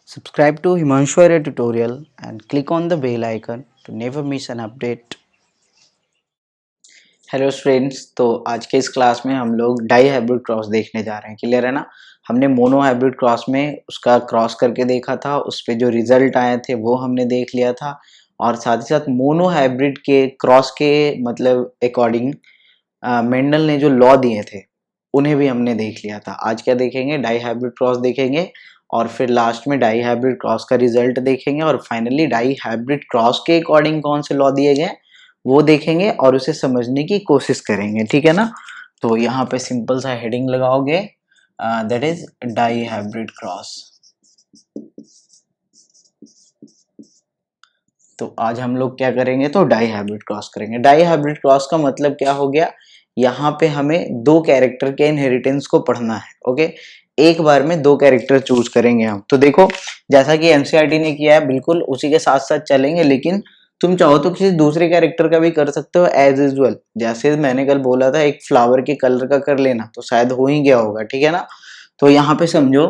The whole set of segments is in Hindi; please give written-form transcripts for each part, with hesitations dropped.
Subscribe to Himanshu Arya tutorial and click on the bell icon to never miss an update. Hello students, तो आज के इस क्लास में हम लोग डाई हाइब्रिड क्रॉस देखने जा रहे हैं। क्लियर है ना। हमने मोनो हाइब्रिड क्रॉस में उसका क्रॉस करके देखा था, उस पे जो रिजल्ट आए थे वो हमने देख लिया था, और साथ ही साथ मोनो हाइब्रिड के क्रॉस के मतलब अकॉर्डिंग मेंडल ने जो लॉ दिए थे उन्हें भी हमने देख लिया था। आज क्या देखेंगे? डाई हाइब्रिड क्रॉस देखेंगे, और फिर लास्ट में डाई हाइब्रिड क्रॉस का रिजल्ट देखेंगे, और फाइनली डाई हाइब्रिड क्रॉस के अकॉर्डिंग कौन से लॉ दिए गए वो देखेंगे और उसे समझने की कोशिश करेंगे। ठीक है ना। तो यहाँ पे सिंपल सा हेडिंग लगाओगे, that is dihybrid cross. तो आज हम लोग क्या करेंगे? तो डाई हाइब्रिड क्रॉस करेंगे। डाई हाइब्रिड क्रॉस का मतलब क्या हो गया? यहाँ पे हमें दो कैरेक्टर के इनहेरिटेंस को पढ़ना है। ओके, एक बार में दो कैरेक्टर चूज करेंगे हम। तो देखो, जैसा कि एनसीईआरटी ने किया है बिल्कुल उसी के साथ साथ चलेंगे, लेकिन तुम चाहो तो किसी दूसरे कैरेक्टर का भी कर सकते हो एज यूजुअल। जैसे मैंने कल बोला था एक फ्लावर के कलर का कर लेना, तो शायद हो ही गया होगा। ठीक है ना। तो यहाँ पे समझो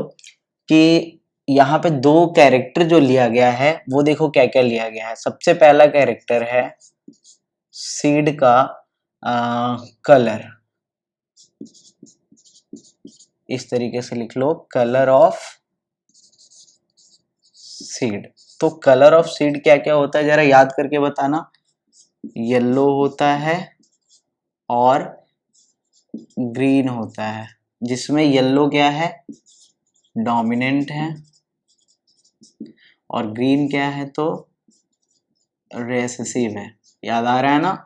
कि यहाँ पे दो कैरेक्टर जो लिया गया है वो देखो क्या क्या लिया गया है। सबसे पहला कैरेक्टर है सीड का कलर। इस तरीके से लिख लो, कलर ऑफ सीड। तो कलर ऑफ सीड क्या क्या होता है जरा याद करके बताना। येलो होता है और ग्रीन होता है, जिसमें येलो क्या है? डोमिनेंट है, और ग्रीन क्या है? तो रेसेसिव है। याद आ रहा है ना।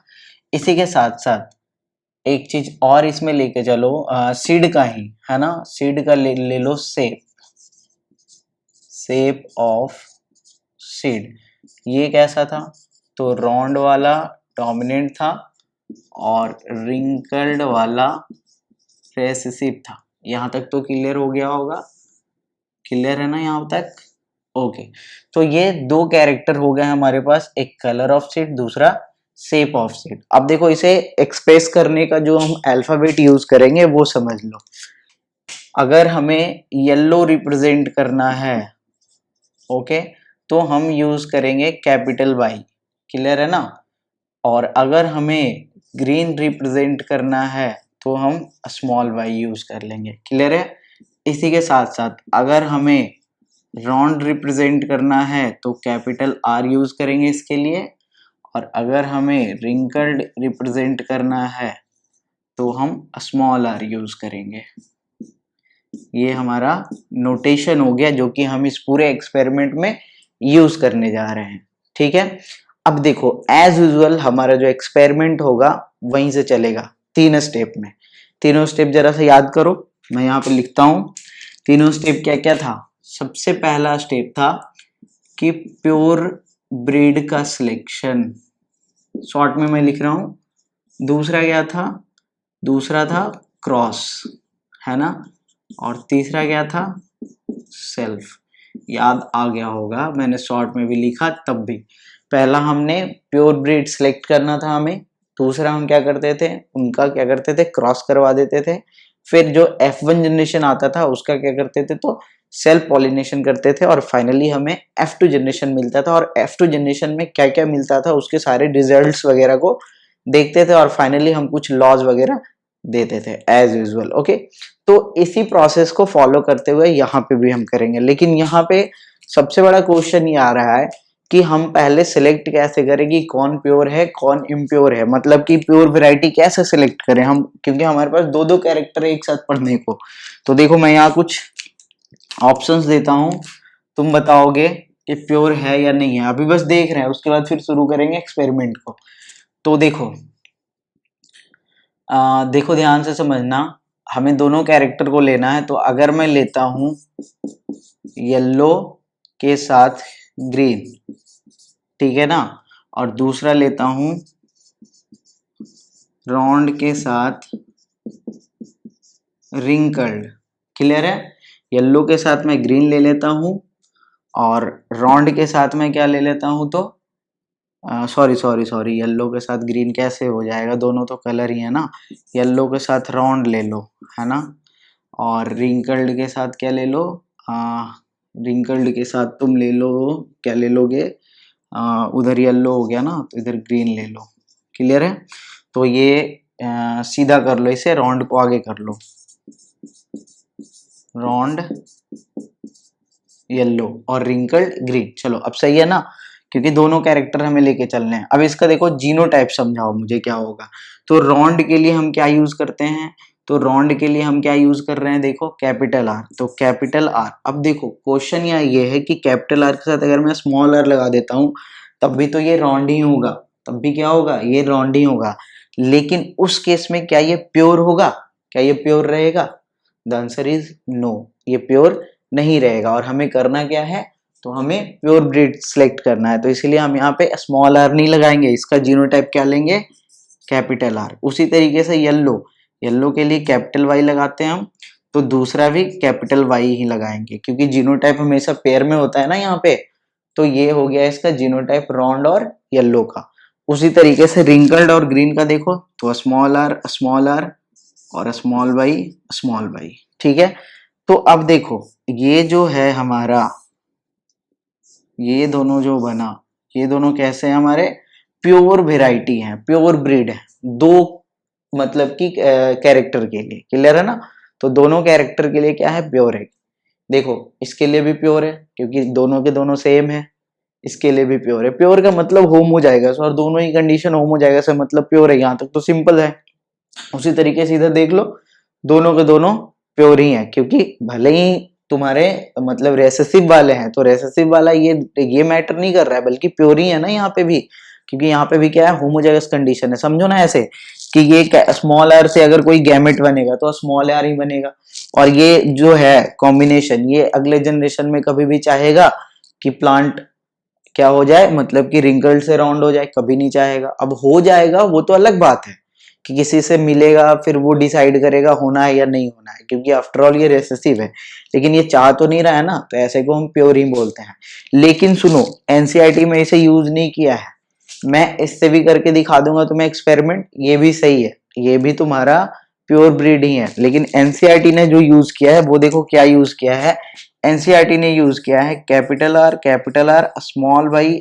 इसी के साथ साथ एक चीज और इसमें लेके चलो, सीड का ही है ना। सीड का ले लो शेप, शेप ऑफ सीड। ये कैसा था? तो राउंड वाला डोमिनेंट था और रिंकल्ड वाला रेसेसिव था। यहां तक तो क्लियर हो गया होगा। क्लियर है ना यहाँ तक? ओके। तो ये दो कैरेक्टर हो गए हमारे पास, एक कलर ऑफ सीड, दूसरा शेप ऑफ सीड। अब देखो इसे एक्सप्रेस करने का जो हम अल्फाबेट यूज करेंगे वो समझ लो। अगर हमें येलो रिप्रेजेंट करना है, ओके, तो हम यूज करेंगे कैपिटल वाई। क्लियर है ना। और अगर हमें ग्रीन रिप्रेजेंट करना है तो हम स्मॉल वाई यूज कर लेंगे। क्लियर है। इसी के साथ साथ अगर हमें राउंड रिप्रेजेंट करना है तो कैपिटल आर यूज करेंगे इसके लिए, और अगर हमें रिंकल्ड रिप्रेजेंट करना है तो हम स्मॉल आर यूज करेंगे। ये हमारा नोटेशन हो गया जो कि हम इस पूरे एक्सपेरिमेंट में यूज करने जा रहे हैं। ठीक है। अब देखो एज यूजुअल हमारा जो एक्सपेरिमेंट होगा वहीं से चलेगा, तीन स्टेप में। तीनों स्टेप जरा सा याद करो, मैं यहाँ पे लिखता हूं। तीनों स्टेप क्या क्या था? सबसे पहला स्टेप था कि प्योर ब्रीड का सिलेक्शन, शॉर्ट में मैं लिख रहा हूं। दूसरा क्या था? दूसरा था क्रॉस, है ना। और तीसरा क्या था? सेल्फ। याद आ गया होगा, मैंने शॉर्ट में भी लिखा तब भी। पहला हमने प्योर ब्रीड सिलेक्ट करना था हमें, दूसरा हम क्या करते थे? उनका क्या करते थे? क्रॉस करवा देते थे। फिर जो F1 जनरेशन आता था उसका क्या करते थे? तो सेल्फ पॉलिनेशन करते थे, और फाइनली हमें F2 जनरेशन मिलता था। और F2 जनरेशन में क्या क्या मिलता था उसके सारे रिजल्ट्स वगैरह को देखते थे, और फाइनली हम कुछ लॉज वगैरह देते थे एज यूजुअल। ओके, तो इसी प्रोसेस को फॉलो करते हुए यहाँ पे भी हम करेंगे। लेकिन यहाँ पे सबसे बड़ा क्वेश्चन ये आ रहा है कि हम पहले सिलेक्ट कैसे करें कि कौन प्योर है कौन इम्प्योर है, मतलब कि प्योर वैरायटी कैसे सिलेक्ट करें हम, क्योंकि हमारे पास दो दो कैरेक्टर है एक साथ पढ़ने को। तो देखो मैं यहाँ कुछ ऑप्शंस देता हूँ, तुम बताओगे कि प्योर है या नहीं है। अभी बस देख रहे हैं, उसके बाद फिर शुरू करेंगे एक्सपेरिमेंट को। तो देखो देखो ध्यान से समझना, हमें दोनों कैरेक्टर को लेना है। तो अगर मैं लेता हूं येलो के साथ ग्रीन, ठीक है ना, और दूसरा लेता हूं राउंड के साथ रिंकल्ड। क्लियर है। येलो के साथ मैं ग्रीन ले लेता हूं, और राउंड के साथ मैं क्या ले लेता हूं? तो सॉरी सॉरी सॉरी, येलो के साथ ग्रीन कैसे हो जाएगा? दोनों तो कलर ही है ना। येलो के साथ राउंड ले लो, है ना, और रिंकल्ड के साथ क्या ले लो? रिंकल्ड के साथ तुम ले लो, क्या ले लोगे, उधर येलो हो गया ना, तो इधर ग्रीन ले लो। क्लियर है? तो ये सीधा कर लो, इसे रॉन्ड को आगे कर लो, रॉन्ड येलो और रिंकल्ड ग्रीन। चलो अब सही है ना, क्योंकि दोनों कैरेक्टर हमें लेके चलने हैं। अब इसका देखो जीनोटाइप समझाओ मुझे क्या होगा। तो रॉन्ड के लिए हम क्या यूज करते हैं, तो रॉन्ड के लिए हम क्या यूज कर रहे हैं, देखो कैपिटल आर, तो कैपिटल आर। अब देखो क्वेश्चन यहाँ ये है कि कैपिटल आर के साथ अगर मैं स्मॉल आर लगा देता हूं तब भी तो ये रॉन्ड ही होगा, तब भी क्या होगा, ये रॉन्ड ही होगा। लेकिन उस केस में क्या ये प्योर होगा, क्या ये प्योर रहेगा? द आंसर इज नो, ये प्योर नहीं रहेगा। और हमें करना क्या है, तो हमें प्योर ब्रीड सिलेक्ट करना है, तो इसीलिए हम यहाँ पे स्मॉल आर नहीं लगाएंगे, इसका जीनोटाइप क्या लेंगे, कैपिटल आर। उसी तरीके से येलो, येलो के लिए कैपिटल वाई लगाते हैं हम, तो दूसरा भी कैपिटल वाई ही लगाएंगे, क्योंकि जीनोटाइप हमेशा पेयर में होता है ना यहाँ पे। तो ये हो गया इसका जीनोटाइप रॉन्ड और येलो का। उसी तरीके से रिंकल्ड और ग्रीन का देखो, तो स्मॉल आर और स्मॉल वाई। ठीक है? तो अब देखो ये जो है हमारा, ये दोनों जो बना, ये दोनों कैसे हैं हमारे, प्योर वेराइटी है, प्योर ब्रीड है, दो मतलब कि कैरेक्टर के लिए। क्लियर है ना? तो दोनों कैरेक्टर के लिए क्या है, प्योर है। देखो इसके लिए भी प्योर है क्योंकि दोनों के दोनों सेम है, इसके लिए भी प्योर है। प्योर का मतलब होम हो जाएगा, और दोनों ही कंडीशन होम हो जाएगा से मतलब प्योर है, यहाँ तक तो सिंपल है। उसी तरीके से इधर देख लो, दोनों के दोनों प्योर ही है, क्योंकि भले ही तुम्हारे मतलब रेसेसिव वाले हैं, तो रेसेसिव वाला ये मैटर नहीं कर रहा है, बल्कि प्योर ही है ना यहाँ पे भी, क्योंकि यहाँ पे भी क्या है, होमोजाइगस कंडीशन है। समझो ना ऐसे कि ये स्मॉल आर से अगर कोई गैमेट बनेगा तो स्मॉल आर ही बनेगा, और ये जो है कॉम्बिनेशन, ये अगले जनरेशन में कभी भी चाहेगा कि प्लांट क्या हो जाए, मतलब कि रिंकल्ड से राउंड हो जाए, कभी नहीं चाहेगा। अब हो जाएगा वो तो अलग बात है कि किसी से मिलेगा फिर वो डिसाइड करेगा होना है या नहीं होना है, क्योंकि आफ्टर ऑल ये रेसेसिव है, लेकिन ये चाह तो नहीं रहा है ना, तो ऐसे को हम प्योर ही बोलते हैं। लेकिन सुनो, एनसीईआरटी में इसे यूज नहीं किया है, मैं इससे भी करके दिखा दूंगा तुम्हें एक्सपेरिमेंट, ये भी सही है, ये भी तुम्हारा प्योर ब्रीड ही है। लेकिन एनसीईआरटी ने जो यूज किया है वो देखो क्या यूज किया है, एनसीईआरटी ने यूज किया है कैपिटल आर स्मॉल वाई,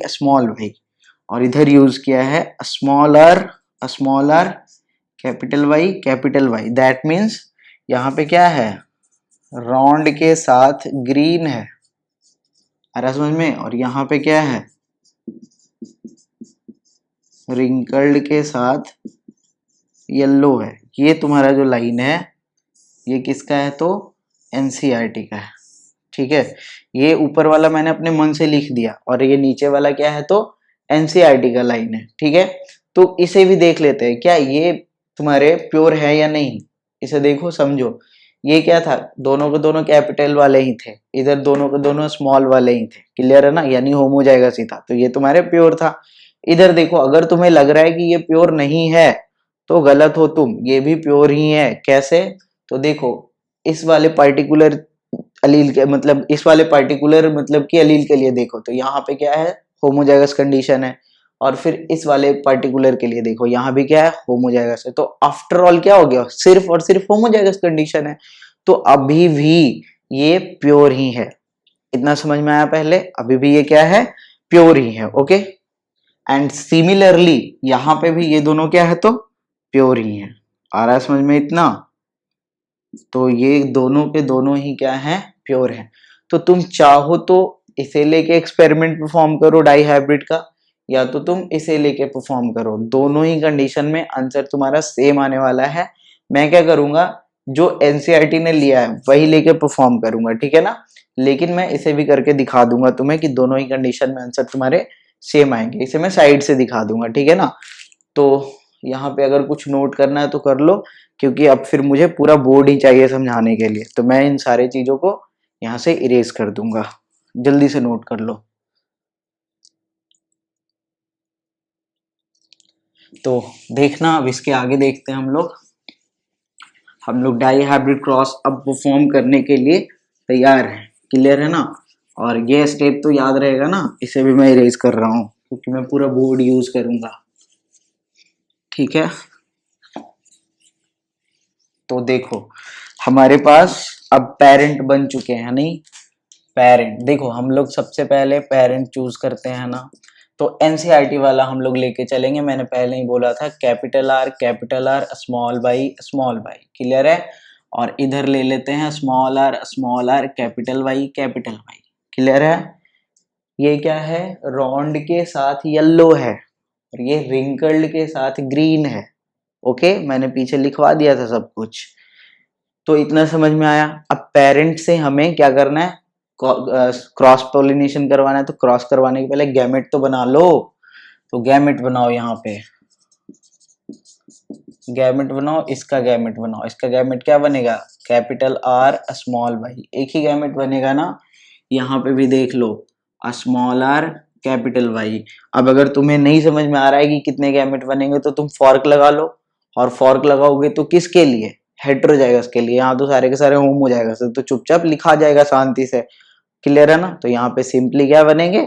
और इधर यूज किया है small R capital Y. That means यहाँ पे क्या है, राउंड के साथ ग्रीन है, आ रहा समझ में, और यहाँ पे क्या है, रिंकल्ड के साथ येलो है। ये तुम्हारा जो लाइन है ये किसका है, तो एनसीईआरटी का है। ठीक है? ये ऊपर वाला मैंने अपने मन से लिख दिया, और ये नीचे वाला क्या है, तो एनसीईआरटी का लाइन है। ठीक है? तो इसे भी देख लेते हैं, क्या ये तुम्हारे प्योर है या नहीं। इसे देखो समझो, ये क्या था, दोनों के दोनों कैपिटल वाले ही थे, इधर दोनों के दोनों स्मॉल वाले ही थे। क्लियर है ना? यानी होम हो जाएगा सीधा, तो ये तुम्हारे प्योर था। इधर देखो, अगर तुम्हें लग रहा है कि ये प्योर नहीं है तो गलत हो तुम, ये भी प्योर ही है। कैसे? तो देखो, इस वाले पर्टिकुलर अलील के मतलब इस वाले पर्टिकुलर मतलब कि अलील के लिए देखो, तो यहाँ पे क्या है, होमोजाइगस कंडीशन है। और फिर इस वाले पर्टिकुलर के लिए देखो, यहाँ भी क्या है, होमोजाइगस है। तो आफ्टर ऑल क्या हो गया, सिर्फ और सिर्फ होमोजाइगस कंडीशन है, तो अभी भी ये प्योर ही है। इतना समझ में आया पहले? अभी भी ये क्या है, प्योर ही है। ओके? एंड सिमिलरली यहाँ पे भी ये दोनों क्या है, तो प्योर ही है। आ रहा है समझ में इतना? तो ये दोनों के दोनों ही क्या है, प्योर है। तो तुम चाहो तो इसे लेके एक्सपेरिमेंट परफॉर्म करो डाई हाइब्रिड का, या तो तुम इसे लेके परफॉर्म करो, दोनों ही कंडीशन में आंसर तुम्हारा सेम आने वाला है। मैं क्या करूंगा, जो एनसीईआरटी ने लिया है वही लेके परफॉर्म करूंगा, ठीक है ना। लेकिन मैं इसे भी करके दिखा दूंगा तुम्हें कि दोनों ही कंडीशन में आंसर तुम्हारे सेम आएंगे, इसे मैं साइड से दिखा दूंगा, ठीक है ना। तो यहाँ पे अगर कुछ नोट करना है तो कर लो, क्योंकि अब फिर मुझे पूरा बोर्ड ही चाहिए समझाने के लिए, तो मैं इन सारे चीजों को यहाँ से इरेज कर दूंगा। जल्दी से नोट कर लो। तो देखना, अब इसके आगे देखते हैं हम लोग डाई हाइब्रिड क्रॉस अब परफॉर्म करने के लिए तैयार हैं। क्लियर है ना? और ये स्टेप तो याद रहेगा ना, इसे भी मैं इरेज कर रहा हूँ क्योंकि मैं पूरा बोर्ड यूज करूंगा। ठीक है? तो देखो, हमारे पास अब पेरेंट बन चुके हैं नहीं, पेरेंट, देखो हम लोग सबसे पहले पेरेंट चूज करते हैं ना, तो एनसीईआरटी वाला हम लोग लेके चलेंगे। मैंने पहले ही बोला था capital R, small Y, clear है। और इधर ले लेते हैं small R, capital Y, clear है। ये क्या है, रॉन्ड के साथ येलो है और ये रिंकल्ड के साथ ग्रीन है। ओके, मैंने पीछे लिखवा दिया था सब कुछ, तो इतना समझ में आया। अब पेरेंट से हमें क्या करना है, क्रॉस पोलिनेशन करवाना है, तो क्रॉस करवाने के पहले गैमेट तो बना लो। तो गैमेट बनाओ, यहाँ पे गैमेट बनाओ, इसका गैमेट बनाओ। इसका गैमेट क्या बनेगा, कैपिटल आर स्मॉल वाई, एक ही गैमेट बनेगा ना। यहाँ पे भी देख लो, स्मॉल आर कैपिटल वाई। अब अगर तुम्हें नहीं समझ में आ रहा है कि कितने गैमेट बनेंगे, तो तुम फॉर्क लगा लो, और फॉर्क लगाओगे तो किसके लिए, हेटेरोजाइगस के लिए। यहाँ तो सारे के सारे होम हो जाएगा, तो चुपचाप लिखा जाएगा शांति से, क्लियर है ना। तो यहाँ पे सिंपली क्या बनेंगे,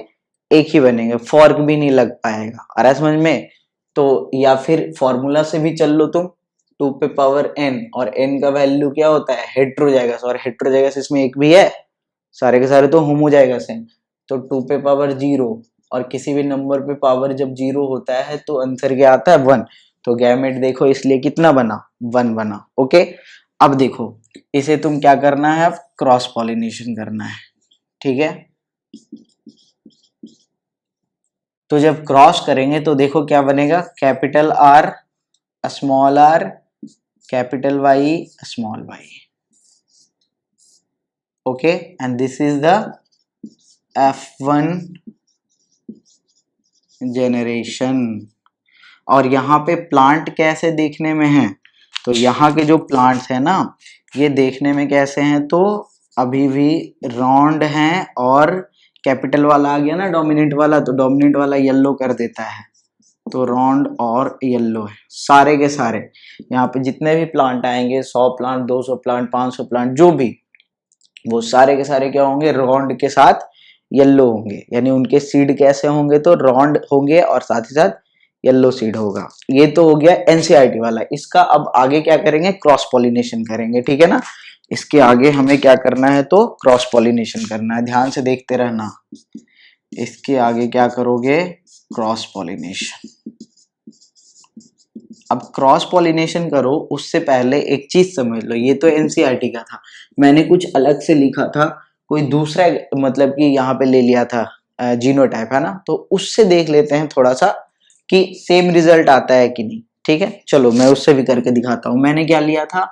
एक ही बनेंगे, फॉर्क भी नहीं लग पाएगा। आ रहा है समझ में। तो या फिर फॉर्मूला से भी चल लो तुम, 2 पे पावर n, और n का वैल्यू क्या होता है, हेटेरोजाइगस, और हेटेरोजाइगस इसमें एक भी है, सारे के सारे तो होमोजाइगस हैं। तो 2 पे पावर 0, और किसी भी नंबर पे पावर जब 0 होता है तो आंसर क्या आता है, 1। तो गैमेट देखो इसलिए कितना बना, 1 बना। ओके, अब देखो इसे तुम क्या करना है, अब क्रॉस पॉलिनेशन करना है, ठीक है। तो जब क्रॉस करेंगे तो देखो क्या बनेगा, capital R, capital Y, small Y. Okay, and this is the F1 generation. और यहाँ पे प्लांट कैसे देखने में है, तो यहाँ के जो प्लांट्स है ना, ये देखने में कैसे हैं, तो अभी भी राउंड हैं, और कैपिटल वाला आ गया ना डोमिनेंट वाला, तो डोमिनेंट वाला येलो कर देता है, तो राउंड और येलो है सारे के सारे। यहाँ पे जितने भी प्लांट आएंगे, 100 प्लांट, 200 प्लांट, 500 प्लांट, जो भी, वो सारे के सारे क्या होंगे, राउंड के साथ येलो होंगे। यानी उनके सीड कैसे होंगे, तो राउंड होंगे और साथ ही साथ येलो सीड होगा। ये तो हो गया एनसीईआरटी वाला। इसका अब आगे क्या करेंगे, क्रॉस पॉलिनेशन करेंगे, ठीक है ना। इसके आगे हमें क्या करना है, तो क्रॉस पॉलिनेशन करना है, ध्यान से देखते रहना। इसके आगे क्या करोगे, क्रॉस पॉलिनेशन। अब क्रॉस पॉलिनेशन करो, उससे पहले एक चीज समझ लो, ये तो एनसीईआरटी का था, मैंने कुछ अलग से लिखा था, कोई दूसरा मतलब कि यहाँ पे ले लिया था जीनोटाइप, है ना। तो उससे देख लेते हैं थोड़ा सा कि सेम रिजल्ट आता है कि नहीं, ठीक है। चलो मैं उससे भी करके दिखाता हूँ। मैंने क्या लिया था,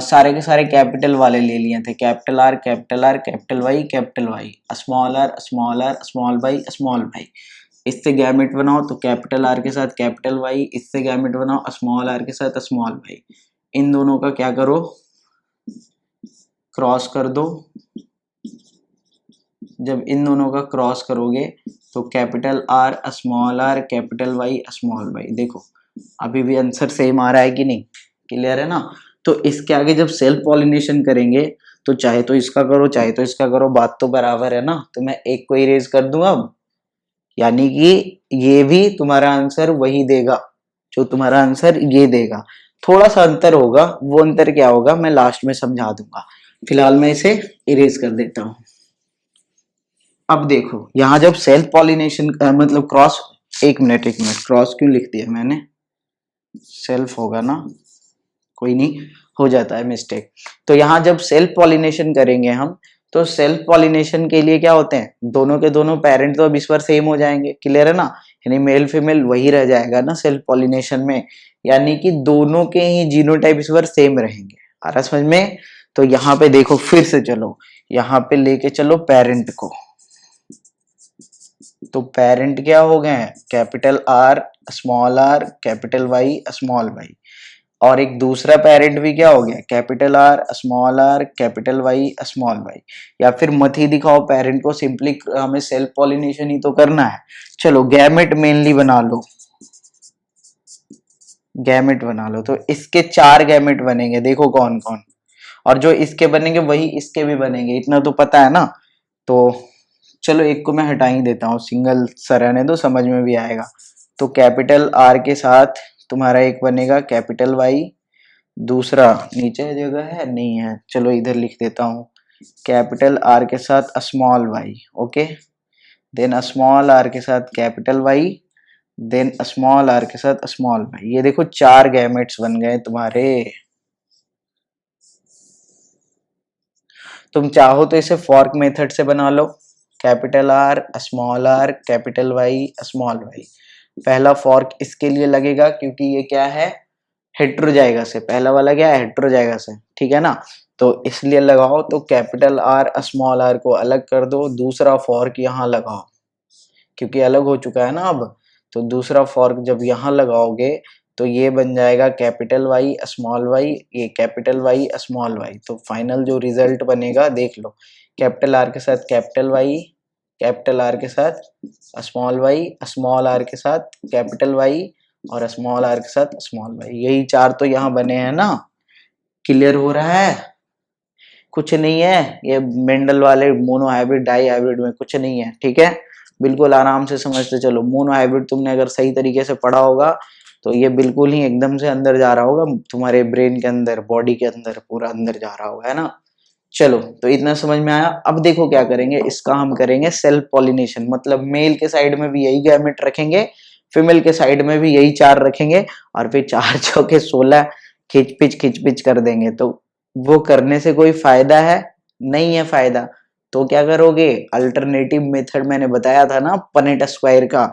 सारे के सारे कैपिटल वाले ले लिए थे, capital R, capital Y, small R, small Y. इससे गैमेट बनाओ तो कैपिटल आर के साथ कैपिटल वाई, इससे गैमेट बनाओ स्मॉल आर के साथ स्मॉल वाई। इन दोनों का क्या करो, क्रॉस कर दो। जब इन दोनों का क्रॉस करोगे तो capital R, capital Y, small Y. देखो अभी भी आंसर सेम आ रहा है कि नहीं, क्लियर है ना। तो इसके आगे जब सेल्फ पॉलिनेशन करेंगे, तो चाहे तो इसका करो, चाहे तो इसका करो, बात तो बराबर है ना। तो मैं एक को इरेज कर दूंगा अब, यानी कि ये भी तुम्हारा आंसर वही देगा जो तुम्हारा आंसर ये देगा। थोड़ा सा अंतर होगा, वो अंतर क्या होगा मैं लास्ट में समझा दूंगा। फिलहाल मैं इसे इरेज कर देता हूं। अब देखो यहाँ जब सेल्फ पॉलिनेशन मतलब क्रॉस, एक मिनट क्रॉस क्यों लिख दिया मैंने, सेल्फ होगा ना, कोई नहीं, हो जाता है मिस्टेक। तो यहाँ जब सेल्फ पॉलिनेशन करेंगे हम, तो सेल्फ पॉलिनेशन के लिए क्या होते हैं, दोनों के दोनों पेरेंट तो अब इस बार सेम हो जाएंगे, क्लियर है ना। यानी मेल फीमेल वही रह जाएगा ना सेल्फ पॉलिनेशन में, यानी कि दोनों के ही जीनोटाइप इस बार सेम रहेंगे। आ रहा समझ में। तो यहाँ पे देखो फिर से चलो, यहाँ पे लेके चलो पेरेंट को, तो पेरेंट क्या हो गए, capital R, capital Y, small Y. और एक दूसरा पेरेंट भी क्या हो गया, capital R, capital Y, small Y. या फिर मत ही दिखाओ पेरेंट को, सिंपली हमें सेल्फ पॉलिनेशन ही तो करना है। चलो गैमेट मेनली बना लो, गैमेट बना लो। तो इसके 4 गैमेट बनेंगे, देखो कौन कौन, और जो इसके बनेंगे वही इसके भी बनेंगे, इतना तो पता है ना। तो चलो एक को मैं हटा ही देता हूँ, सिंगल सा रहने दो, समझ में भी आएगा। तो कैपिटल आर के साथ तुम्हारा एक बनेगा कैपिटल वाई, दूसरा नीचे जगह है नहीं है, चलो इधर लिख देता हूँ, कैपिटल आर के साथ small Y, okay, then small R के साथ capital Y, then small R के साथ स्मॉल वाई। ये देखो 4 गैमेट्स बन गए तुम्हारे। तुम चाहो तो इसे फॉर्क मेथड से बना लो, capital R capital Y small Y. पहला फॉर्क इसके लिए लगेगा क्योंकि ये क्या है, हेट्रोजाइगस है, पहला वाला क्या है, हेट्रोजाइगस है, ठीक है ना, तो इसलिए लगाओ। तो कैपिटल आर स्मॉल आर को अलग कर दो, दूसरा फॉर्क यहाँ लगाओ क्योंकि अलग हो चुका है ना अब। तो दूसरा फॉर्क जब यहाँ लगाओगे तो ये बन जाएगा कैपिटल वाई स्मॉल वाई, ये कैपिटल वाई स्मॉल वाई। तो फाइनल जो रिजल्ट बनेगा देख लो, कैपिटल आर के साथ कैपिटल वाई, कैपिटल आर के साथ स्मॉल वाई, स्मॉल आर के साथ कैपिटल वाई और स्मॉल आर के साथ स्मॉल वाई। यही 4 तो यहाँ बने हैं ना। क्लियर हो रहा है? कुछ नहीं है, ये मेंडल वाले मोनो हाइब्रिड डाई हाइब्रिड में कुछ नहीं है, ठीक है, बिल्कुल आराम से समझते चलो। मोनो हाइब्रिड तुमने अगर सही तरीके से पढ़ा होगा तो ये बिल्कुल ही एकदम से अंदर जा रहा होगा, तुम्हारे ब्रेन के अंदर, बॉडी के अंदर पूरा अंदर जा रहा होगा, है ना। चलो, तो इतना समझ में आया। अब देखो क्या करेंगे, इसका हम करेंगे सेल्फ पॉलिनेशन, मतलब मेल के साइड में भी यही गैमेट रखेंगे, फीमेल के साइड में भी यही 4 रखेंगे, और फिर 4 चौके 16 खिच पिच कर देंगे। तो वो करने से कोई फायदा है? नहीं है फायदा। तो क्या करोगे, अल्टरनेटिव मेथड मैंने बताया था ना पनेट स्क्वायर का,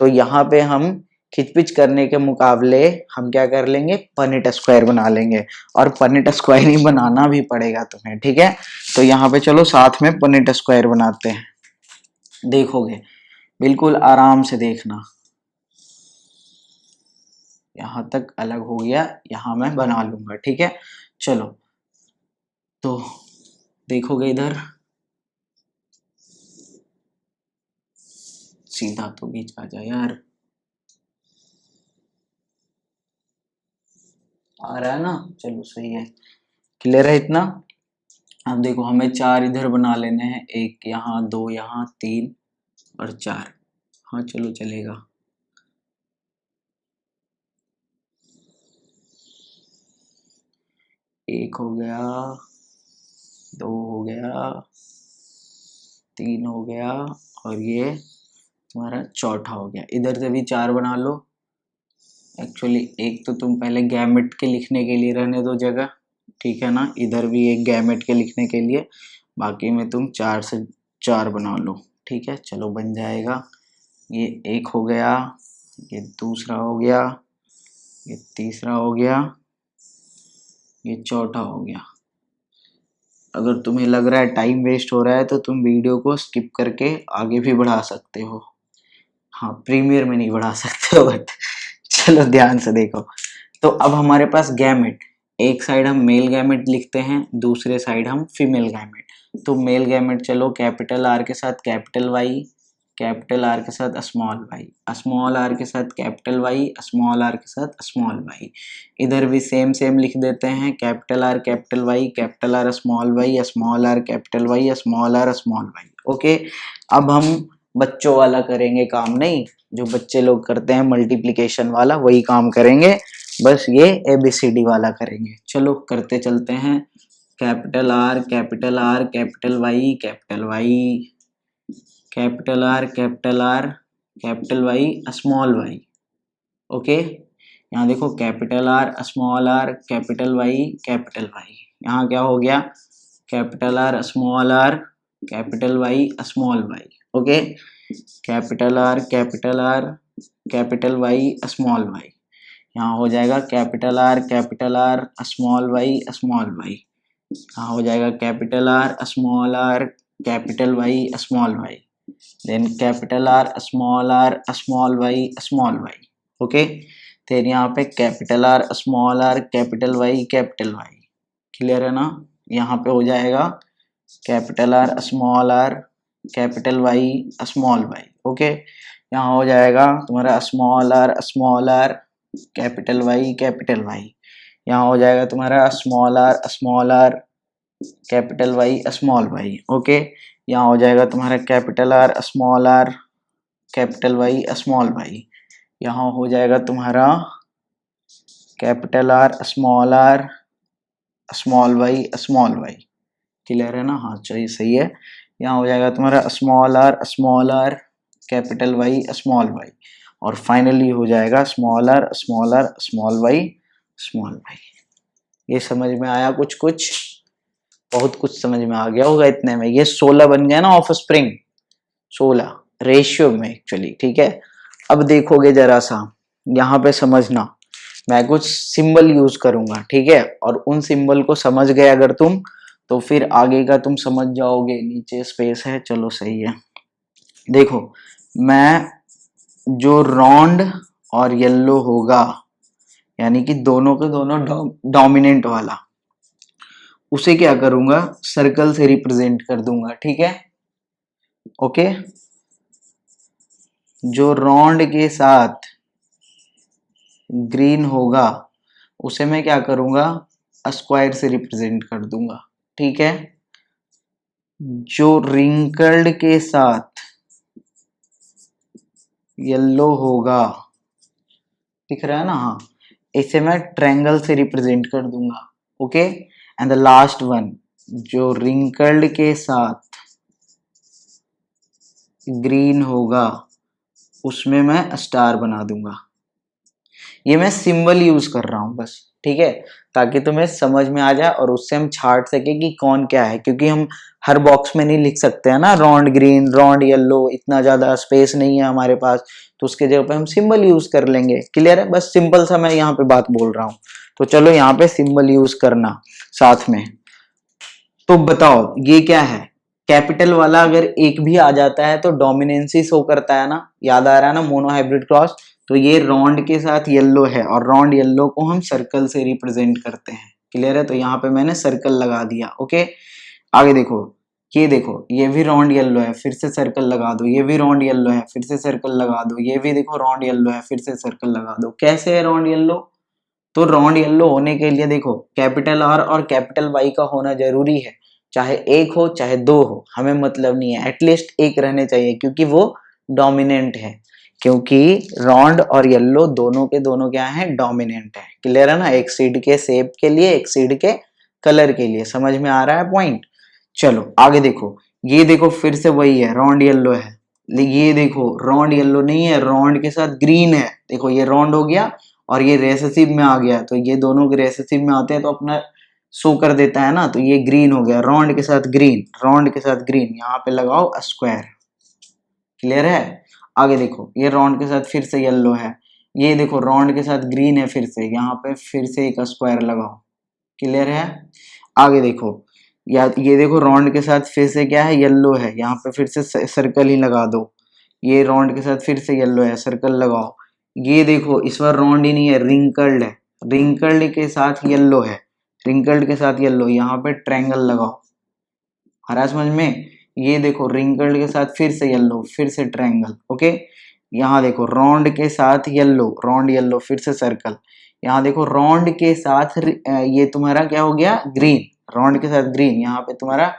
तो यहाँ पे हम खिचपिच करने के मुकाबले हम क्या कर लेंगे, पनेट स्क्वायर बना लेंगे। और पनेट स्क्वायर ही बनाना भी पड़ेगा तुम्हें, ठीक है। तो यहाँ पे चलो साथ में पनेट स्क्वायर बनाते हैं, देखोगे, बिल्कुल आराम से देखना। यहाँ तक अलग हो गया, यहाँ मैं बना लूंगा, ठीक है। चलो, तो देखोगे इधर, सीधा तो बीच आ जा यार, आ रहा है ना, चलो सही है, क्लियर है इतना। अब देखो हमें 4 इधर बना लेने हैं, 1 यहाँ, 2 यहाँ, 3 और 4। हाँ चलो चलेगा। एक हो गया, 2 हो गया, 3 हो गया, और ये तुम्हारा चौथा हो गया। इधर से भी 4 बना लो। एक्चुअली एक तो तुम पहले गैमेट के लिखने के लिए रहने दो जगह, ठीक है ना, इधर भी एक गैमेट के लिखने के लिए, बाकी में तुम 4 से 4 बना लो, ठीक है। चलो बन जाएगा, ये 1 हो गया, ये दूसरा हो गया, ये तीसरा हो गया, ये चौथा हो गया। अगर तुम्हें लग रहा है टाइम वेस्ट हो रहा है तो तुम वीडियो को स्किप करके आगे भी बढ़ा सकते हो। हाँ, प्रीमियर में नहीं बढ़ा सकते हो बट चलो ध्यान से देखो। तो अब हमारे पास गैमेट, एक साइड हम मेल गैमेट लिखते हैं, दूसरे साइड हम फीमेल गैमेट। तो मेल गैमेट चलो कैपिटल आर के साथ कैपिटल वाई, कैपिटल आर के साथ स्मॉल वाई, स्मॉल आर के साथ कैपिटल वाई, स्मॉल आर के साथ स्मॉल वाई। इधर भी सेम सेम लिख देते हैं, capital R capital Y, capital R small Y, small R capital Y, small R small Y, okay. अब हम बच्चों वाला करेंगे काम, नहीं जो बच्चे लोग करते हैं मल्टीप्लिकेशन वाला, वही काम करेंगे, बस ये ABCD वाला करेंगे। चलो करते चलते हैं, capital R capital R capital Y capital Y, capital R capital R capital Y small Y, okay. यहाँ देखो कैपिटल आर कैपिटल वाई, यहाँ क्या हो गया, capital R capital Y small Y, okay. Capital R capital Y small Y, यहाँ हो जाएगा कैपिटल आर स्मॉल वाई, यहाँ हो जाएगा capital R capital Y small Y, then capital R small Y, okay. फिर यहाँ पे capital R capital Y, clear है ना। यहाँ पे हो जाएगा capital R capital Y small Y, okay. यहाँ हो जाएगा तुम्हारा स्मॉल आर कैपिटल वाई, यहाँ हो जाएगा तुम्हारा small R capital Y small Y, okay. यहाँ हो जाएगा तुम्हारा capital R capital Y small Y, यहाँ हो जाएगा तुम्हारा capital R small Y, clear है ना? हाँ चलिए सही है। यहाँ हो जाएगा तुम्हारा small R capital Y small Y, और फाइनली हो जाएगा स्मॉल आर स्मॉल वाई। ये समझ में आया? कुछ कुछ बहुत कुछ समझ में आ गया होगा इतने में। ये 16 बन गया ना ऑफ स्प्रिंग, 16 रेशियो में एक्चुअली, ठीक है। अब देखोगे जरा सा यहाँ पे समझना, मैं कुछ सिंबल यूज करूंगा, ठीक है, और उन सिंबल को समझ गए अगर तुम, तो फिर आगे का तुम समझ जाओगे। नीचे स्पेस है, चलो सही है। देखो मैं जो रॉन्ड और येलो होगा, यानी कि दोनों के दोनों डोमिनेंट वाला, उसे क्या करूंगा, सर्कल से रिप्रेजेंट कर दूंगा, ठीक है, ओके। जो रॉन्ड के साथ ग्रीन होगा उसे मैं क्या करूंगा, स्क्वायर से रिप्रेजेंट कर दूंगा, ठीक है। जो रिंकल्ड के साथ येलो होगा, दिख रहा है ना? हाँ, इसे मैं ट्रायंगल से रिप्रेजेंट कर दूंगा, okay. And the last one, जो रिंकल्ड के साथ ग्रीन होगा उसमें मैं स्टार बना दूंगा। ये मैं सिंबल यूज कर रहा हूं बस, ठीक है, ताकि तुम्हें समझ में आ जाए और उससे हम छाट सके कि कौन क्या है, क्योंकि हम हर बॉक्स में नहीं लिख सकते हैं ना, रॉन्ड ग्रीन रॉन्ड येलो, इतना ज्यादा स्पेस नहीं है हमारे पास, तो उसके जगह पे हम सिंबल यूज कर लेंगे। क्लियर है? बस सिंपल सा मैं यहाँ पे बात बोल रहा हूँ, तो चलो यहाँ पे सिंबल यूज करना साथ में। तो बताओ ये क्या है, कैपिटल वाला अगर एक भी आ जाता है तो डोमिनेंसी शो करता है ना, याद आ रहा है ना, मोनो हाइब्रिड क्रॉस। तो ये रॉन्ड के साथ येलो है और रॉन्ड येलो को हम सर्कल से रिप्रेजेंट करते हैं। क्लियर है? तो यहाँ पे मैंने सर्कल लगा दिया, ओके। आगे देखो, ये देखो ये भी रॉन्ड येलो है, फिर से सर्कल लगा दो, ये भी रॉन्ड येलो है, फिर से सर्कल लगा दो, ये भी देखो रॉन्ड येलो है, फिर से सर्कल लगा दो। कैसे है रॉन्ड येलो? तो रॉन्ड येलो होने के लिए देखो कैपिटल आर और कैपिटल वाई का होना जरूरी है, चाहे एक हो चाहे दो हो, हमें मतलब नहीं है, एटलीस्ट एक रहने चाहिए, क्योंकि वो डोमिनेंट है। क्योंकि रॉन्ड और येलो दोनों के दोनों क्या है, डोमिनेंट है। क्लियर है ना? एक सीड के शेप के लिए, एक सीड के कलर के लिए। समझ में आ रहा है पॉइंट? चलो आगे देखो, ये देखो फिर से वही है, रॉन्ड येलो है। ये देखो रॉन्ड येलो नहीं है, रॉन्ड के साथ ग्रीन है। देखो ये रॉन्ड हो गया और ये रेसेसिव में आ गया, तो ये दोनों के रेसेसिव में आते हैं तो अपना शो कर देता है ना, तो ये ग्रीन हो गया, रॉन्ड के साथ ग्रीन, रॉन्ड के साथ ग्रीन, यहाँ पे लगाओ स्क्वायर। क्लियर है? आगे देखो, ये रॉन्ड के साथ फिर से येलो है, ये देखो रॉन्ड के साथ ग्रीन है, फिर से यहाँ पे फिर से एक स्क्वायर लगाओ। क्लियर है? आगे देखो, या ये देखो रॉन्ड के साथ फिर से क्या है, येलो है, यहाँ पे फिर से सर्कल ही लगा दो। ये रॉन्ड के साथ फिर से येलो है, सर्कल लगाओ। ये देखो इस बार रॉन्ड ही नहीं है, रिंकल्ड है, रिंकल्ड के साथ येलो है, रिंकल्ड के साथ येलो, यहाँ पे ट्रायंगल लगाओ। आ रहा है समझ में? ये देखो रिंकल्ड के साथ फिर से येलो, फिर से ट्रायंगल, ओके। यहाँ देखो रॉन्ड के साथ येलो, रॉन्ड येलो, फिर से सर्कल। यहाँ देखो रॉन्ड के साथ ये तुम्हारा क्या हो गया, ग्रीन, रॉन्ड के साथ ग्रीन, यहाँ पे तुम्हारा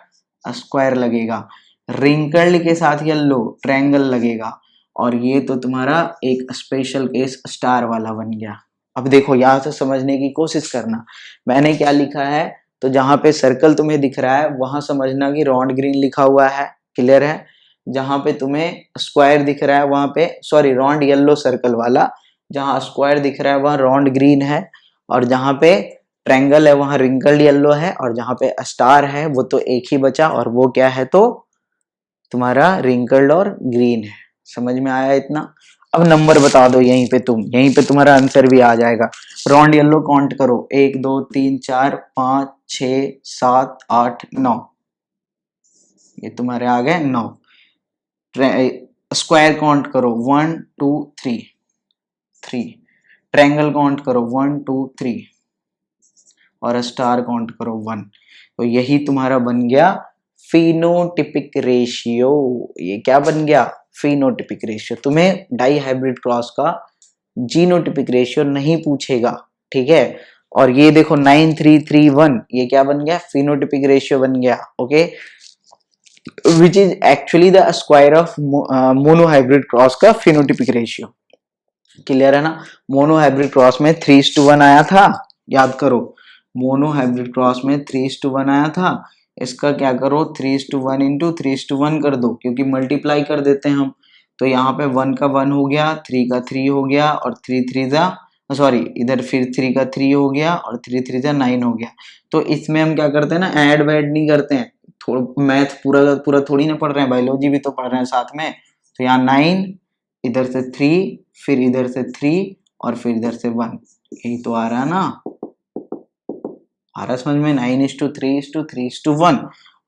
स्क्वायर लगेगा। रिंकल्ड के साथ येलो, ट्रायंगल लगेगा। और ये तो तुम्हारा एक स्पेशल केस स्टार वाला बन गया। अब देखो यहाँ से समझने की कोशिश करना, मैंने क्या लिखा है, तो जहां पे सर्कल तुम्हें दिख रहा है वहां समझना कि रॉन्ड ग्रीन लिखा हुआ है। क्लियर है? जहां पे तुम्हें स्क्वायर दिख रहा है वहां पे, सॉरी रॉन्ड येलो सर्कल वाला, जहां स्क्वायर दिख रहा है वहां रॉन्ड ग्रीन है, और जहां पे ट्रायंगल है वहां रिंकल्ड येलो है, और जहां पे स्टार है वो तो एक ही बचा, और वो क्या है, तो तुम्हारा रिंकल्ड और ग्रीन है। समझ में आया इतना? अब नंबर बता दो यहीं पे, तुम यहीं पे तुम्हारा आंसर भी आ जाएगा। रॉन्ड येलो काउंट करो, 1 2 3 4 5 6 7 8 9, ये तुम्हारे आ गए 9। स्क्वायर काउंट करो, 1 2 3 3। ट्रायंगल काउंट करो, 1 2 3, और स्टार काउंट करो 1। तो यही तुम्हारा बन गया फिनोटिपिक रेशियो। ये क्या बन गया, फिनोटिपिक रेशियो। तुम्हें डाई हाइब्रिड क्रॉस का जीनोटिपिक रेशियो नहीं पूछेगा, ठीक है। और ये देखो 9331, ये क्या बन गया, फिनोटिपिक रेशियो बन गया, okay, which is actually the square of monohybrid cross का फिनोटिपिक रेशियो। क्लियर है ना? मोनो हाइब्रिड क्रॉस में 3:1 आया था, याद करो, मोनो हाइब्रिड क्रॉस में 3:1 आया था। इसका क्या करो 3:1 इंटू 3:1 कर दो, क्योंकि मल्टीप्लाई कर देते हैं हम। तो यहाँ पे 1 का 1 हो गया, 3 का 3 हो गया और 3 3 जा सॉरी इधर फिर 3 का 3 हो गया और 3 3 जा 9 हो गया। तो इसमें हम क्या करते हैं ना, ऐड वैड नहीं करते हैं। थोड़ा मैथ पूरा का पूरा थोड़ी ना पढ़ रहे हैं, बायोलॉजी भी तो पढ़ रहे हैं साथ में। तो यहाँ 9, इधर से 3, फिर इधर से 3 और फिर इधर से 1, यही तो आ रहा है ना। आ रहा समझ में, 9:3:3:1।